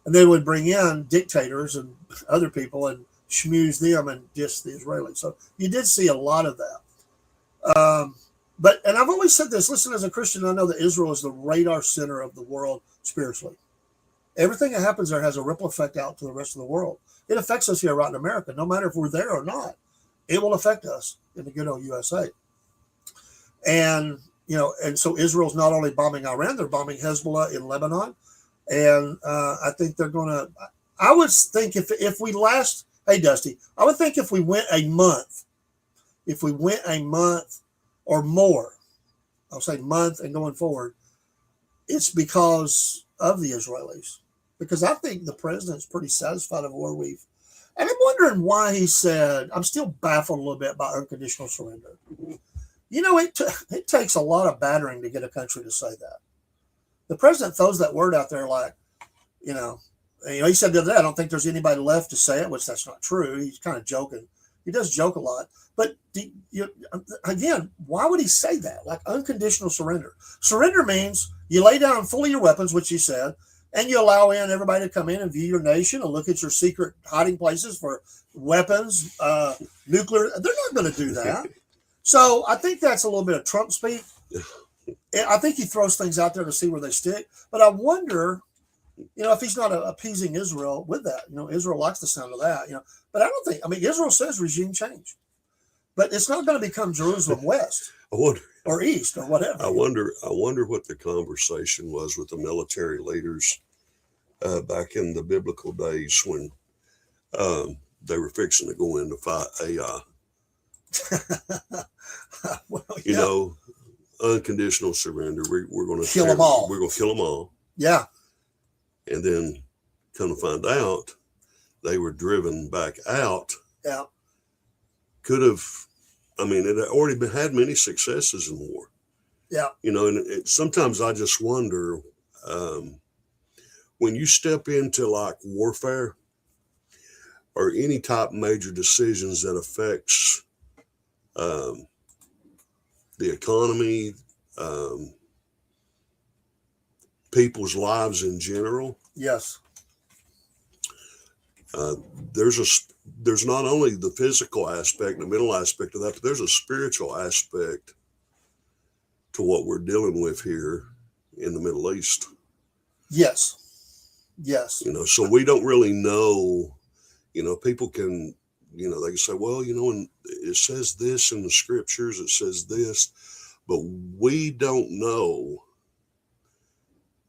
And they would bring in dictators and other people and schmooze them and diss the Israelis. So you did see a lot of that. And I've always said this, listen, as a Christian, I know that Israel is the radar center of the world spiritually. Everything that happens there has a ripple effect out to the rest of the world. It affects us here right in America, no matter if we're there or not. It will affect us in the good old USA. And so Israel's not only bombing Iran, they're bombing Hezbollah in Lebanon. And I think they're going to, I would think if we last, hey, Dusty, I would think if we went a month or more, I'll say month and going forward, it's because of the Israelis. Because I think the president's pretty satisfied of where and I'm wondering why he said, I'm still baffled a little bit by unconditional surrender. It takes a lot of battering to get a country to say that. The president throws that word out there like, he said the other day, I don't think there's anybody left to say it, which that's not true. He's kind of joking. He does joke a lot. But again, why would he say that? Like unconditional surrender. Surrender means you lay down fully your weapons, which he said, and you allow in everybody to come in and view your nation and look at your secret hiding places for weapons, nuclear. They're not going to do that. So I think that's a little bit of Trump speak. I think he throws things out there to see where they stick. But I wonder if he's not appeasing Israel with that. Israel likes the sound of that. But I don't think. I mean, Israel says regime change, but it's not going to become Jerusalem West I wonder. or East or whatever. I wonder what the conversation was with the military leaders back in the biblical days when they were fixing to go in to fight AI. Well, yeah. Unconditional surrender. We're going to Kill them all. We're going to kill them all. Yeah. And then come to find out, they were driven back out. Yeah. Could have, it had already had many successes in war. Yeah. And sometimes I just wonder, when you step into like warfare or any type of major decisions that affects the economy, people's lives in general. Yes. There's not only the physical aspect, the mental aspect of that, but there's a spiritual aspect to what we're dealing with here in the Middle East. Yes. Yes. So we don't really know, people can, they can say, well, and it says this in the scriptures, it says this, but we don't know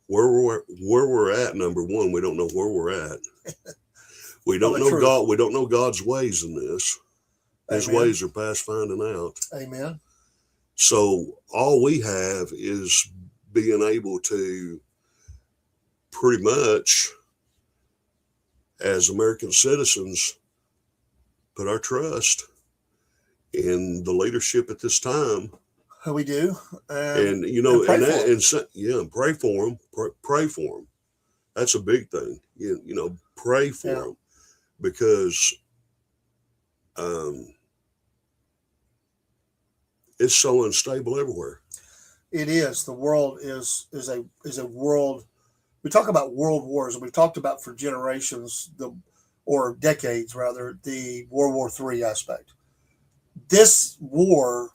where we're at. Number one, we don't know where we're at. We don't know God. We don't know God's ways in this. His Amen. ways are past finding out. Amen. So all we have is being able to pretty much, as American citizens, put our trust in the leadership at this time. We do, and pray for them. Pray for them. That's a big thing. Pray for them, because it's so unstable everywhere. It is. The world is a world. We talk about world wars, and we've talked about for generations, or decades rather, the World War III aspect. This war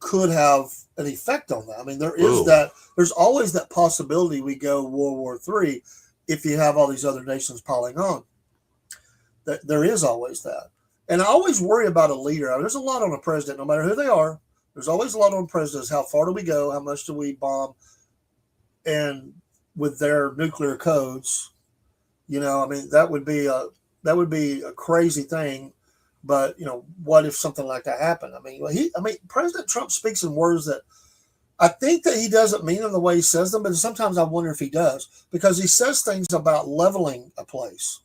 could have an effect on that. I mean, there's always that possibility we go World War III if you have all these other nations piling on. There is always that. And I always worry about a leader. I mean, there's a lot on a president, no matter who they are. There's always a lot on presidents. How far do we go? How much do we bomb? And with their nuclear codes, that would be a crazy thing. But what if something like that happened? President Trump speaks in words that I think that he doesn't mean them the way he says them, but sometimes I wonder if he does, because he says things about leveling a place.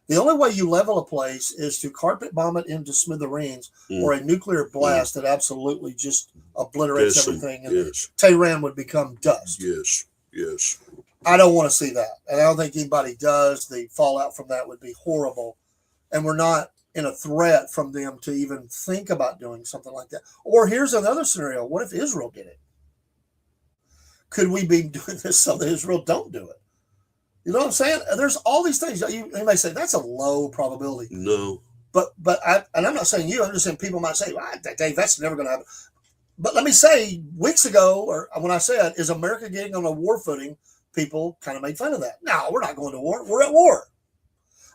The only way you level a place is to carpet bomb it into smithereens, or a nuclear blast that absolutely just obliterates everything, and Tehran would become dust. Yes. I don't want to see that, and I don't think anybody does. The fallout from that would be horrible, and we're not in a threat from them to even think about doing something like that. Or here's another scenario. What if Israel did it? Could we be doing this so that Israel don't do it? You know what I'm saying? There's all these things. You may say that's a low probability. No. But I'm not saying you. I'm just saying people might say, well, Dave, that's never going to happen. But let me say, weeks ago, or when I said, is America getting on a war footing, people kind of made fun of that. No, we're not going to war. We're at war.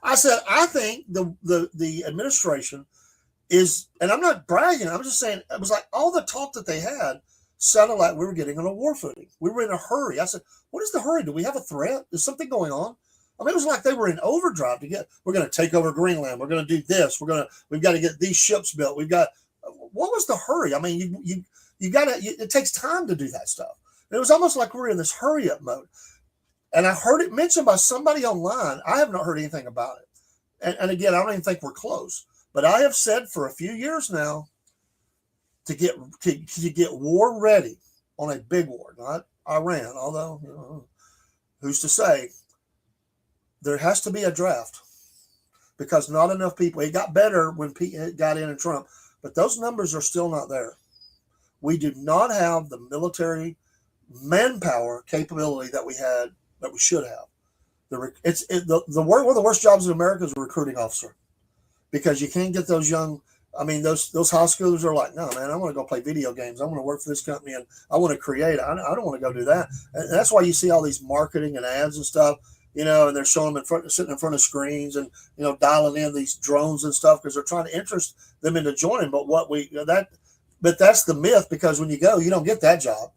I said, I think the administration is, and I'm not bragging, I'm just saying, it was like all the talk that they had sounded like we were getting on a war footing. We were in a hurry. I said, what is the hurry? Do we have a threat? Is something going on? I mean, it was like they were in overdrive we're going to take over Greenland. We're going to do this. We've got to get these ships built. What was the hurry? I mean, you got to, it takes time to do that stuff. And it was almost like we're in this hurry up mode. And I heard it mentioned by somebody online. I have not heard anything about it. And again, I don't even think we're close. But I have said for a few years now to get war ready on a big war, not Iran, although, who's to say, there has to be a draft, because not enough people, it got better when Pete got in and Trump, but those numbers are still not there. We do not have the military manpower capability that we should have. One of the worst jobs in America is a recruiting officer, because you can't get those young. I mean, those high schoolers are like, no, man, I want to go play video games. I want to work for this company, and I want to create. I don't want to go do that. And that's why you see all these marketing and ads and stuff. and they're showing them sitting in front of screens and, dialing in these drones and stuff because they're trying to interest them into joining. But but that's the myth, because when you go, you don't get that job.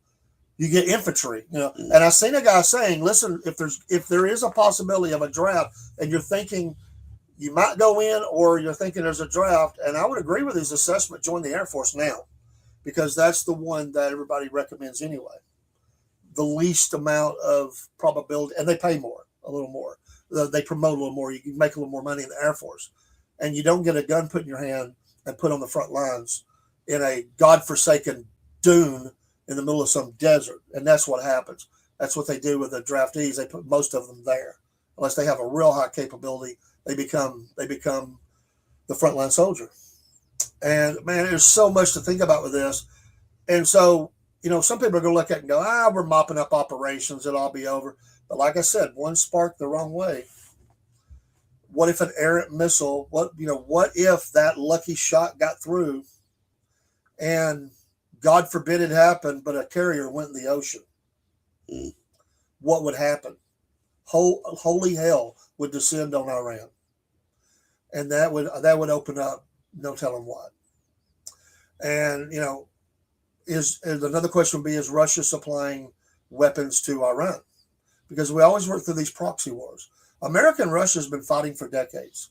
You get infantry, And I seen a guy saying, listen, if there is a possibility of a draft and you're thinking you might go in, or you're thinking there's a draft, and I would agree with his assessment, join the Air Force now, because that's the one that everybody recommends anyway. The least amount of probability, and they pay a little more. They promote a little more. You can make a little more money in the Air Force, and you don't get a gun put in your hand and put on the front lines in a godforsaken dune in the middle of some desert. And that's what happens. That's what they do with the draftees. They put most of them there, unless they have a real high capability. They become the frontline soldier. And man, there's so much to think about with this. And so, some people are going to look at it and go, we're mopping up operations. It'll all be over. But like I said, one spark the wrong way. What if an errant missile, what if that lucky shot got through and God forbid it happened, but a carrier went in the ocean? What would happen? Holy hell would descend on Iran. And that would open up no telling what. And, is another question would be, is Russia supplying weapons to Iran? Because we always work through these proxy wars. America and Russia has been fighting for decades,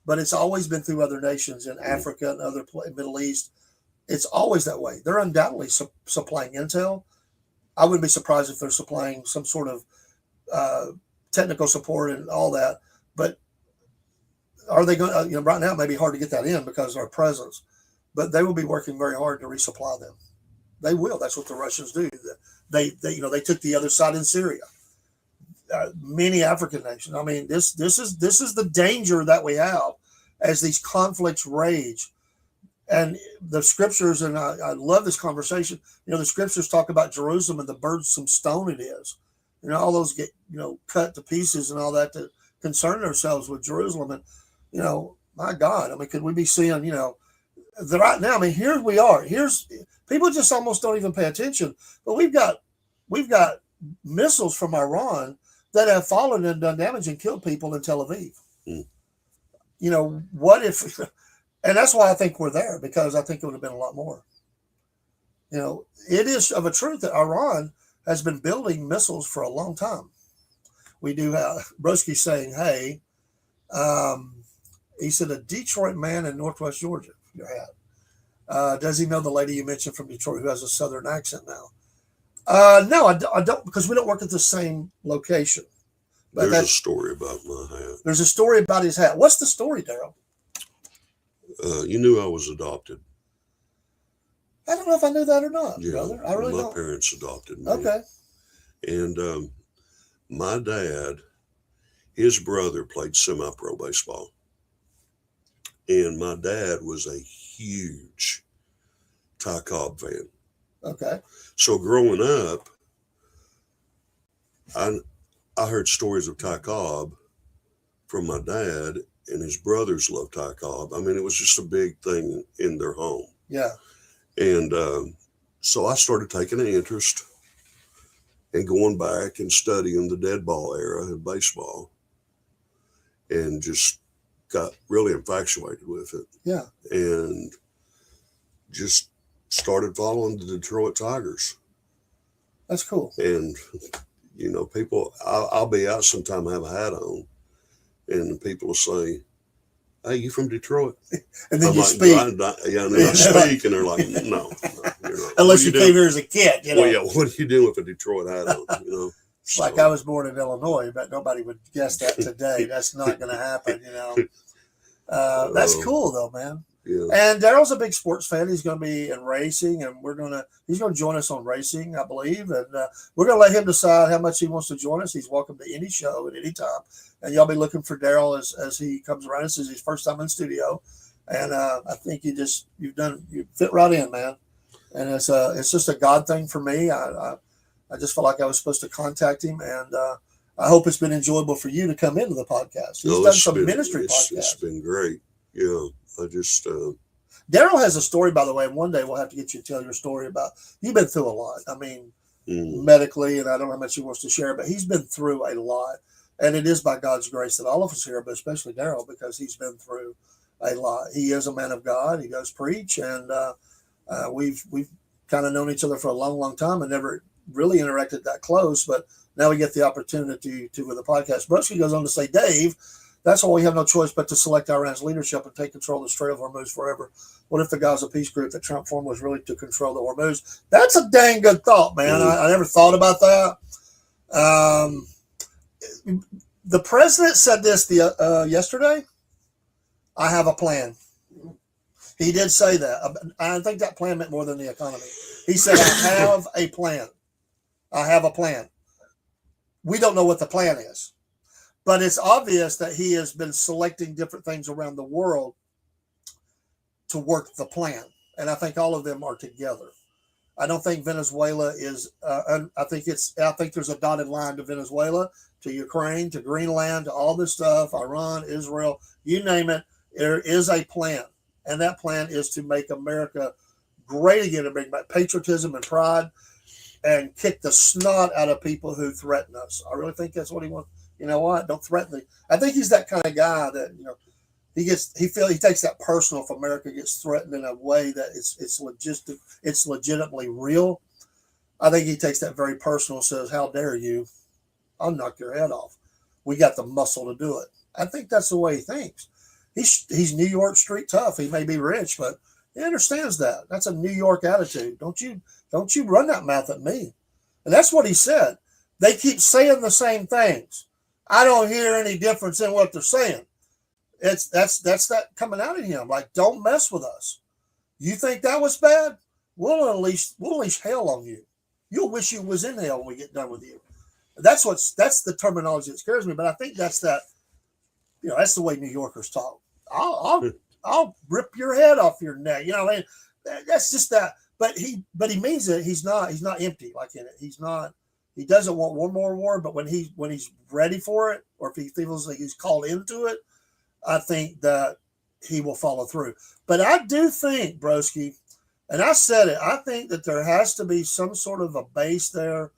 but it's always been through other nations in Africa and other Middle East. It's always that way. They're undoubtedly supplying intel. I wouldn't be surprised if they're supplying some sort of technical support and all that. But are they going to, right now it may be hard to get that in because of our presence, but they will be working very hard to resupply them. They will. That's what the Russians do. They took the other side in Syria. Many African nations. I mean, this is the danger that we have as these conflicts rage. And the scriptures, and I love this conversation. The scriptures talk about Jerusalem and the burdensome stone it is. All those get cut to pieces and all that to concern ourselves with Jerusalem. And my God, I mean, could we be seeing right now? I mean, here we are. Here's people just almost don't even pay attention. But we've got missiles from Iran that have fallen and done damage and killed people in Tel Aviv. What if? And that's why I think we're there, because I think it would have been a lot more. It is of a truth that Iran has been building missiles for a long time. We do have Broski saying, hey, he said, a Detroit man in Northwest Georgia, your hat. Does he know the lady you mentioned from Detroit who has a Southern accent now? No, I don't, because we don't work at the same location. But there's a story about my hat. There's a story about his hat. What's the story, Daryl? You knew I was adopted. I don't know if I knew that or not, yeah, brother. I really don't. My parents adopted me. Okay. And my dad, his brother played semi-pro baseball. And my dad was a huge Ty Cobb fan. Okay. So growing up, I heard stories of Ty Cobb from my dad, and his brothers loved Ty Cobb. I mean, it was just a big thing in their home. Yeah. And so I started taking an interest and going back and studying the dead ball era in baseball, and just got really infatuated with it. Yeah. And just started following the Detroit Tigers. That's cool. And, people, I'll be out sometime, have a hat on, and people will say, hey, you from Detroit? And then I'm you like, speak. and then I speak, and they're like, no. Unless you came here as a kid, Well, yeah, what are you doing with a Detroit hat on, It's like I was born in Illinois, but nobody would guess that today. That's not going to happen, That's cool, though, man. Yeah. And Daryl's a big sports fan. He's going to be in racing, and he's going to join us on racing, I believe. And we're going to let him decide how much he wants to join us. He's welcome to any show at any time. And y'all be looking for Daryl as he comes around. This is his first time in studio. And I think you fit right in, man. And it's just a God thing for me. I just felt like I was supposed to contact him, and I hope it's been enjoyable for you to come into the podcast. He's done some ministry podcasts. It's been great. Yeah. I just Daryl has a story, by the way, and one day we'll have to get you to tell your story about. You've been through a lot. I mean, medically, and I don't know how much he wants to share, but he's been through a lot. And it is by God's grace that all of us here, but especially Daryl, because he's been through a lot. He is a man of God. He does preach, and we've kind of known each other for a long, long time and never really interacted that close. But now we get the opportunity to with the podcast. Brusky goes on to say, Dave, that's why we have no choice but to select Iran's leadership and take control of the Strait of Hormuz forever. What if the Gaza peace group that Trump formed was really to control the Hormuz? That's a dang good thought, man. I never thought about that. The president said this yesterday. I have a plan. He did say that. I think that plan meant more than the economy. He said, I have a plan. I have a plan. We don't know what the plan is, but it's obvious that he has been selecting different things around the world to work the plan. And I think all of them are together. I don't think Venezuela is, I think there's a dotted line to Venezuela, to Ukraine, to Greenland, to all this stuff, Iran, Israel, you name it. There is a plan. And that plan is to make America great again, to bring back patriotism and pride and kick the snot out of people who threaten us. I really think that's what he wants. You know what? Don't threaten me. I think he's that kind of guy that, he takes that personal if America gets threatened in a way that it's legitimately real. I think he takes that very personal and says, how dare you? I'll knock your head off. We got the muscle to do it. I think that's the way he thinks. He's New York street tough. He may be rich, but he understands that. That's a New York attitude. Don't you run that mouth at me. And that's what he said. They keep saying the same things. I don't hear any difference in what they're saying. That's that coming out of him. Like, don't mess with us. You think that was bad? We'll unleash hell on you. You'll wish you was in hell when we get done with you. That's the terminology that scares me. But I think that's that. That's the way New Yorkers talk. I'll rip your head off your neck. That's just that. But he means it. He's not empty like in it. He doesn't want one more war. But when he's ready for it, or if he feels like he's called into it, I think that he will follow through. But I do think, Broski, and I said it, I think that there has to be some sort of a base there,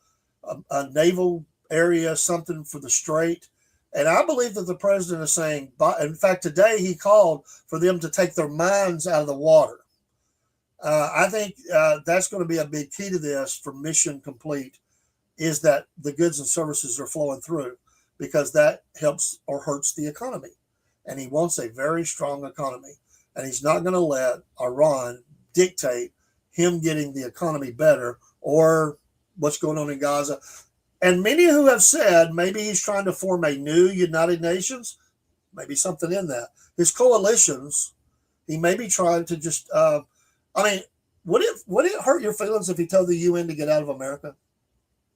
a naval area, something for the strait. And I believe that the president is saying, in fact, today he called for them to take their minds out of the water. I think that's going to be a big key to this for mission complete, is that the goods and services are flowing through, because that helps or hurts the economy. And he wants a very strong economy. And he's not going to let Iran dictate him getting the economy better or what's going on in Gaza. And many who have said maybe he's trying to form a new United Nations, maybe something in that. His coalitions, he may be trying to just, would it hurt your feelings if he told the UN to get out of America?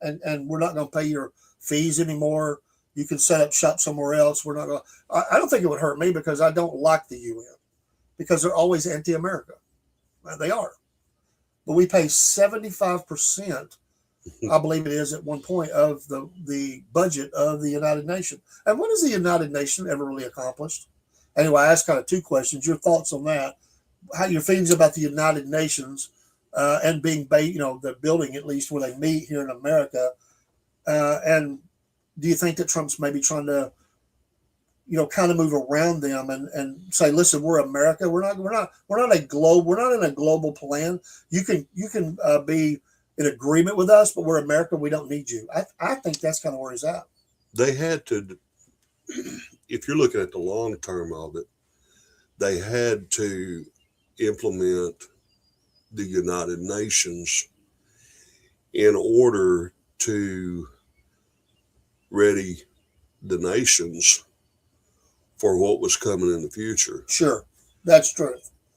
And we're not going to pay your fees anymore. You can set up shop somewhere else. We're not going to, I don't think it would hurt me, because I don't like the UN, because they're always anti-America. They are. But we pay 75%, I believe it is at one point, of the budget of the United Nations. And what has the United Nations ever really accomplished? Anyway, I asked kind of two questions. Your thoughts on that, how your feelings about the United Nations and being, the building at least where they meet here in America. And do you think that Trump's maybe trying to, kind of move around them and say, listen, we're America. We're not in a global plan. You can be in agreement with us, but we're America. We don't need you. I think that's kind of where he's at. They had to, if you're looking at the long term of it, they had to implement the United Nations in order to ready the nations for what was coming in the future. Sure, that's true.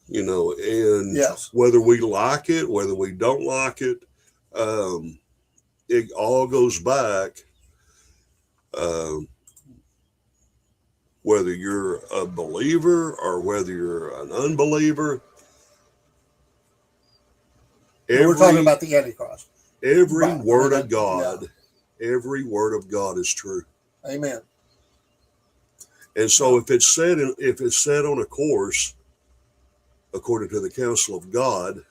And yes, whether we like it, whether we don't like it, it all goes back, whether you're a believer or whether you're an unbeliever. We're talking about the Antichrist. Every word of God, every word of God is true. Amen. And so if it's set on a course according to the counsel of God,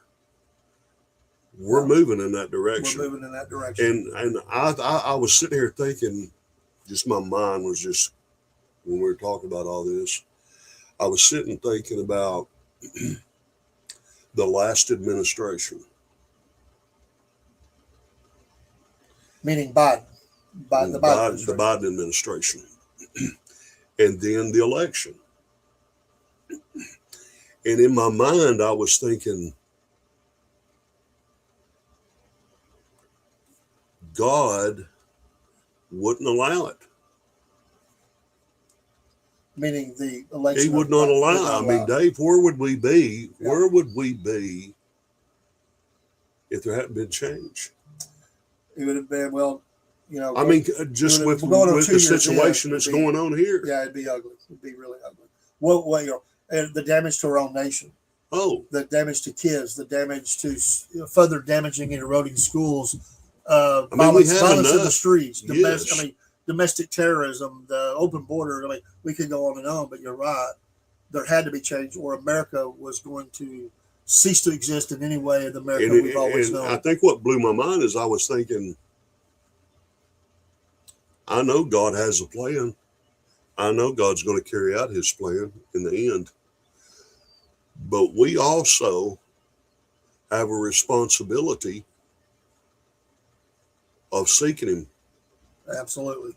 we're moving in that direction. We're moving in that direction. And I was sitting here thinking just my mind was just, when we were talking about all this, I was sitting thinking about the last administration. Meaning Biden. The Biden The Biden administration. And then the election. And in my mind, I was thinking, God wouldn't allow it. Meaning the election. He would not allow. I mean, Dave, where would we be? Yeah. Where would we be if there hadn't been change? It would have been, well, you know. I mean, just with the situation that's going on here. Yeah, it'd be ugly. It'd be really ugly. Well, you know, and the damage to our own nation. Oh. The damage to kids, the damage to further damaging and eroding schools, violence in the streets, domestic terrorism, the open border. I mean, we could go on and on, but you're right. There had to be change, or America was going to cease to exist in any way in the America we've always known. I think what blew my mind is I was thinking, I know God has a plan. I know God's going to carry out his plan in the end. But we also have a responsibility of seeking him. Absolutely.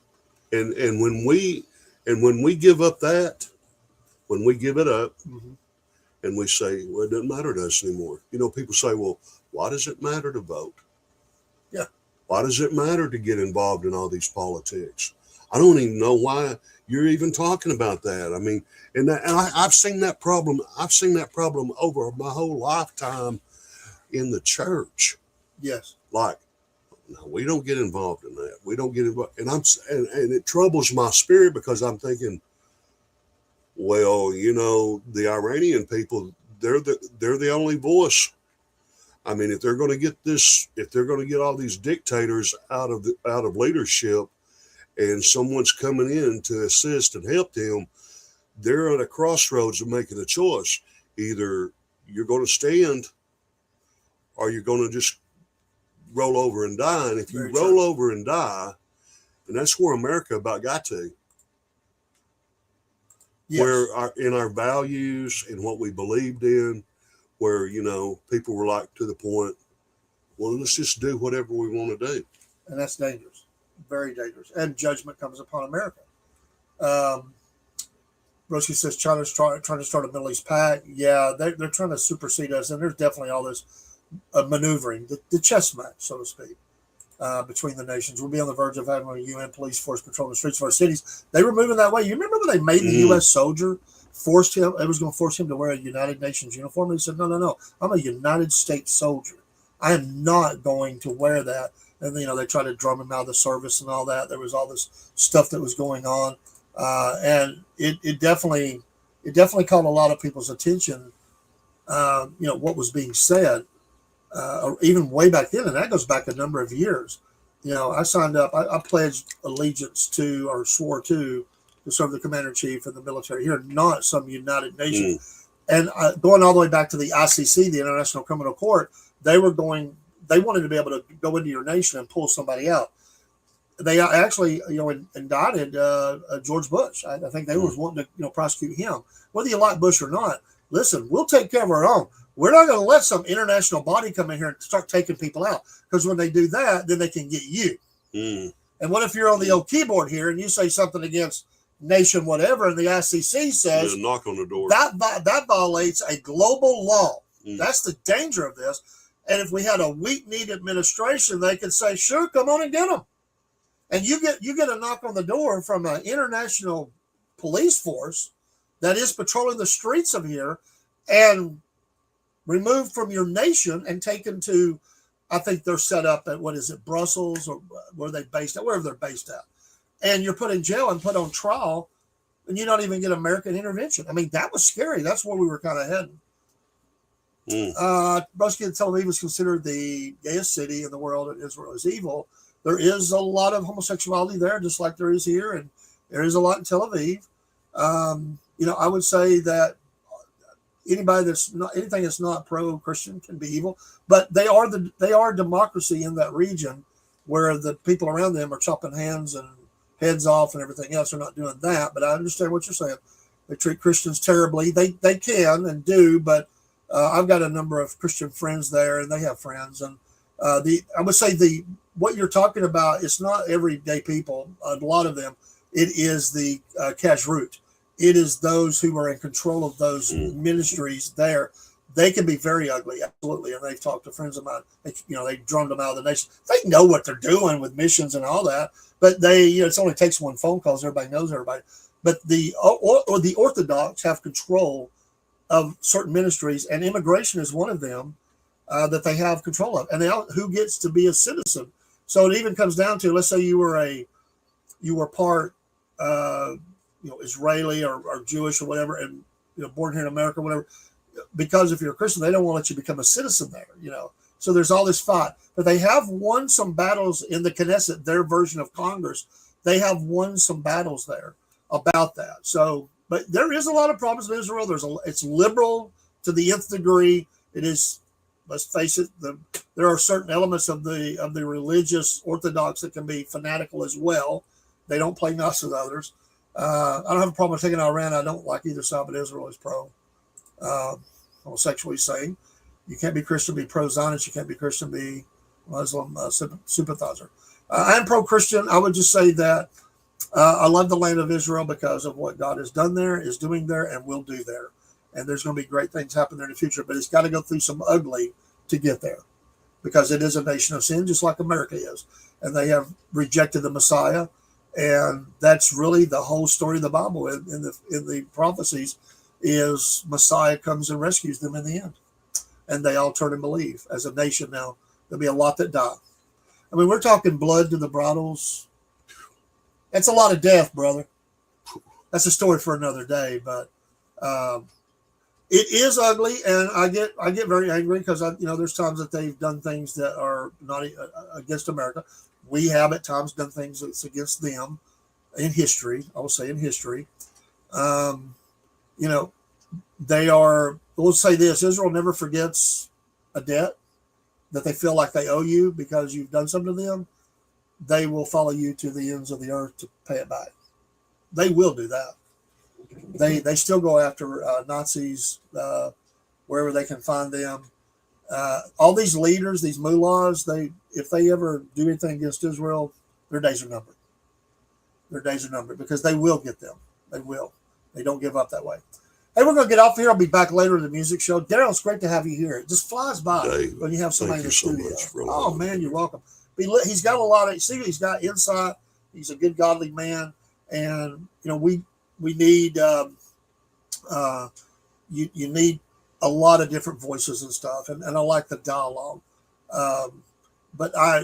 And when we give up that, when we give it up, mm-hmm. and we say, well, it doesn't matter to us anymore. You know, people say, well, why does it matter to vote? Yeah. Why does it matter to get involved in all these politics? I don't even know why you're even talking about that. I mean, I've seen that problem. I've seen that problem over my whole lifetime in the church. Yes. Like, no, we don't get involved in that. We don't get involved. And it troubles my spirit because I'm thinking, well, you know, the Iranian people, they're the only voice. I mean, if they're going to get this, if they're going to get all these dictators out of leadership, and someone's coming in to assist and help them, they're at a crossroads of making a choice. Either you're going to stand, or you're going to just roll over and die. And if you roll over and die, and that's where America about got to. Yes. Where in our values and what we believed in, where, you know, people were like to the point, well, let's just do whatever we want to do. And that's dangerous, very dangerous. And judgment comes upon America. Broski says China's trying to start a Middle East pact. Yeah, they're trying to supersede us. And there's definitely all this maneuvering, the chess match, so to speak, between the nations. We'll be on the verge of having a UN police force patrol the streets of our cities. They were moving that way. You remember when they made the U.S. soldier, it was going to force him to wear a United Nations uniform? He said, no, I'm a United States soldier. I am not going to wear that. And, you know, they tried to drum him out of the service and all that. There was all this stuff that was going on. And it definitely caught a lot of people's attention, you know, what was being said. Even way back then, and that goes back a number of years. You know, I signed up, I pledged allegiance to, or swore to serve the commander-in-chief in the military here, not some United Nations. And going all the way back to the ICC, the International Criminal Court, they wanted to be able to go into your nation and pull somebody out. They actually, you know, indicted George Bush. I think they was wanting to, you know, prosecute him. Whether you like Bush or not, listen, we'll take care of our own. We're not going to let some international body come in here and start taking people out, because when they do that, then they can get you. And what if you're on the old keyboard here and you say something against nation whatever, and the ICC says, knock on the door. That violates a global law. That's the danger of this. And if we had a weak-kneed administration, they could say, sure, come on and get them. And you get a knock on the door from an international police force that is patrolling the streets of here and removed from your nation and taken to, I think they're set up at, what is it, Brussels, or where they based at, wherever they're based at. And you're put in jail and put on trial, and you don't even get American intervention. I mean, that was scary. That's where we were kind of heading. Broski Tel Aviv was considered the gayest city in the world, and Israel is evil. There is a lot of homosexuality there, just like there is here, and there is a lot in Tel Aviv. You know, I would say that anything that's not pro-Christian can be evil, but they are democracy in that region, where the people around them are chopping hands and heads off and everything else. They're not doing that, but I understand what you're saying. They treat Christians terribly. They can and do, but I've got a number of Christian friends there, and they have friends. And I would say what you're talking about, it's not everyday people. A lot of them, it is the kashrut. It is those who are in control of those ministries there. They can be very ugly, absolutely. And they've talked to friends of mine. They drummed them out of the nation. They know what they're doing with missions and all that, but it only takes one phone call, so everybody knows everybody. But the Orthodox have control of certain ministries, and immigration is one of them that they have control of, and who gets to be a citizen. So it even comes down to, let's say you were part Israeli or Jewish or whatever, and born here in America, whatever. Because if you're a Christian, they don't want to let you become a citizen there. So there's all this fight, but they have won some battles in the Knesset, their version of Congress. They have won some battles there about that. So, but there is a lot of problems in Israel. It's liberal to the nth degree. It is. Let's face it. There are certain elements of the religious Orthodox that can be fanatical as well. They don't play nice with others. I don't have a problem with taking Iran. I don't like either side, but Israel is pro homosexually saying. You can't be Christian, be pro-Zionist. You can't be Christian, be Muslim sympathizer. I am pro-Christian. I would just say that I love the land of Israel because of what God has done there, is doing there, and will do there. And there's going to be great things happen there in the future, but it's got to go through some ugly to get there, because it is a nation of sin, just like America is. And they have rejected the Messiah. And that's really the whole story of the Bible in the prophecies, is Messiah comes and rescues them in the end. And they all turn and believe. As a nation now, there'll be a lot that die. I mean, we're talking blood to the bridles. That's a lot of death, brother. That's a story for another day. But it is ugly, and I get very angry because there's times that they've done things that are not against America. We have at times done things that's against them in history. I will say in history. They are, we'll say this, Israel never forgets a debt that they feel like they owe you because you've done something to them. They will follow you to the ends of the earth to pay it back. They will do that. They still go after Nazis wherever they can find them. All these leaders, these mullahs, if they ever do anything against Israel, their days are numbered. Their days are numbered because they will get them. They will. They don't give up that way. Hey, we're going to get off here. I'll be back later in the music show. Daryl, it's great to have you here. It just flies by when you have somebody in the studio. Oh, man, you're welcome. He's got a lot of, he's got insight. He's a good, godly man. And, we need, you need a lot of different voices and stuff. And I like the dialogue. But I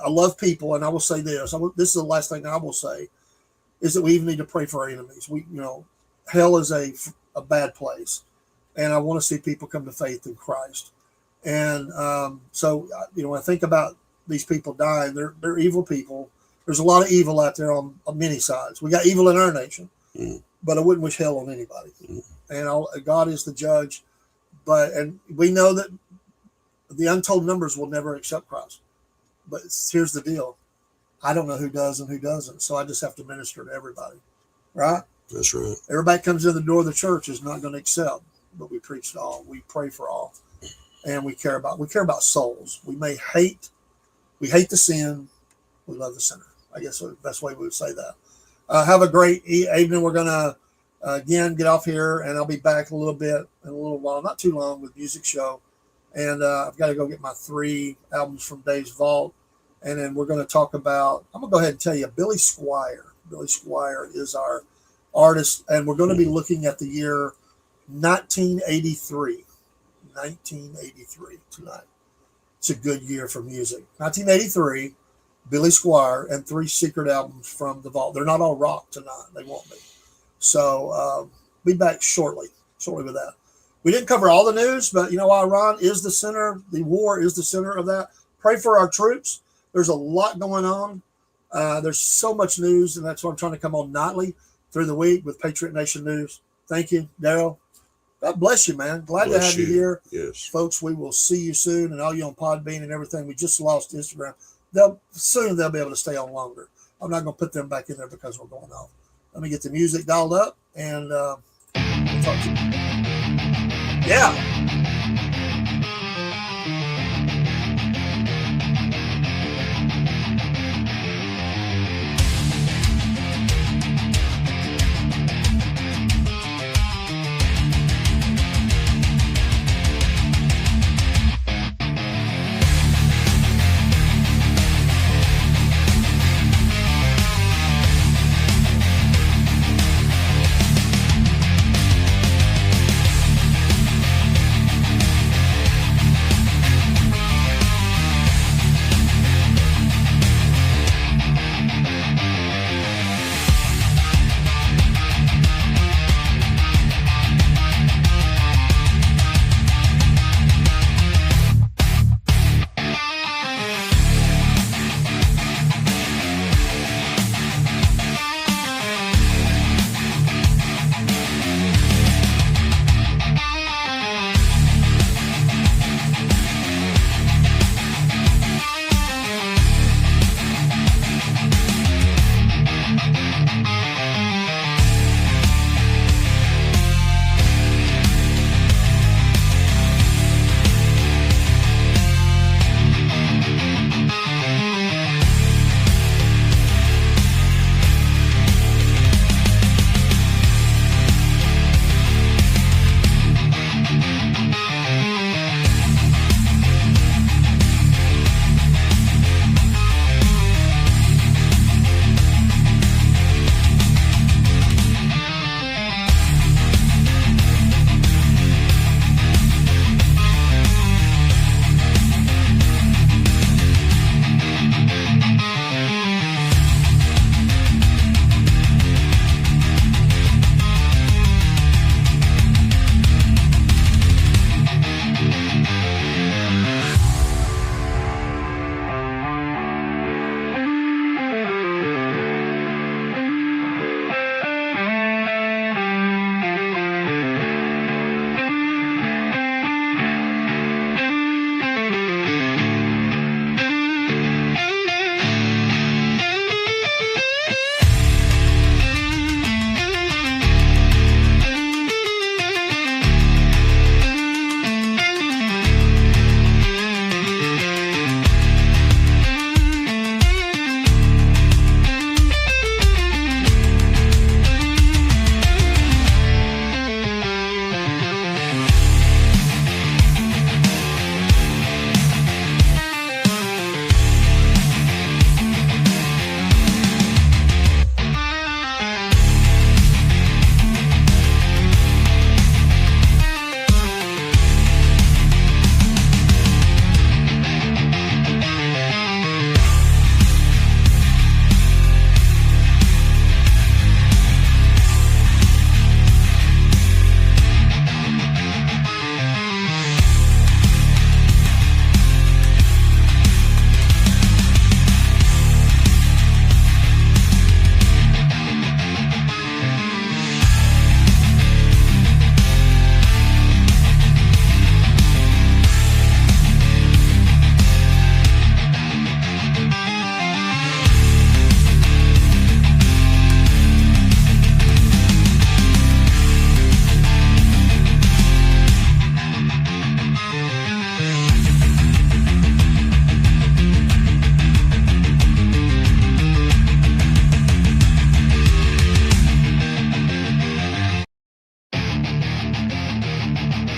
love people. And I will say this. This is the last thing I will say, is that we even need to pray for our enemies. Hell is a bad place, and I want to see people come to faith in Christ. And when I think about these people dying, they're evil people. There's a lot of evil out there on many sides. We got evil in our nation, but I wouldn't wish hell on anybody. And God is the judge. And we know that the untold numbers will never accept Christ. But here's the deal. I don't know who does and who doesn't, so I just have to minister to everybody, right? That's right. Everybody comes in the door of the church is not going to accept, but we preach to all. We pray for all, and we care about souls. We hate the sin. We love the sinner. I guess the best way we would say that. Have a great evening. We're going to again get off here, and I'll be back in a little while, not too long, with music show. And I've got to go get my 3 albums from Dave's Vault. And then we're going to talk about, I'm going to go ahead and tell you, Billy Squire. Billy Squire is our artist, and we're going to be looking at the year 1983. 1983 tonight. It's a good year for music. 1983, Billy Squire, and 3 secret albums from the vault. They're not all rock tonight. They won't be. So be back shortly with that. We didn't cover all the news, but Iran is the center. The war is the center of that. Pray for our troops. There's a lot going on. There's so much news, and that's why I'm trying to come on nightly through the week with Patriot Nation News. Thank you, Daryl. God bless you, man. Glad to have you here. Yes. Folks, we will see you soon, and all you on Podbean and everything. We just lost Instagram. They'll be able to stay on longer. I'm not going to put them back in there because we're going off. Let me get the music dialed up, and we'll talk to you. Yeah.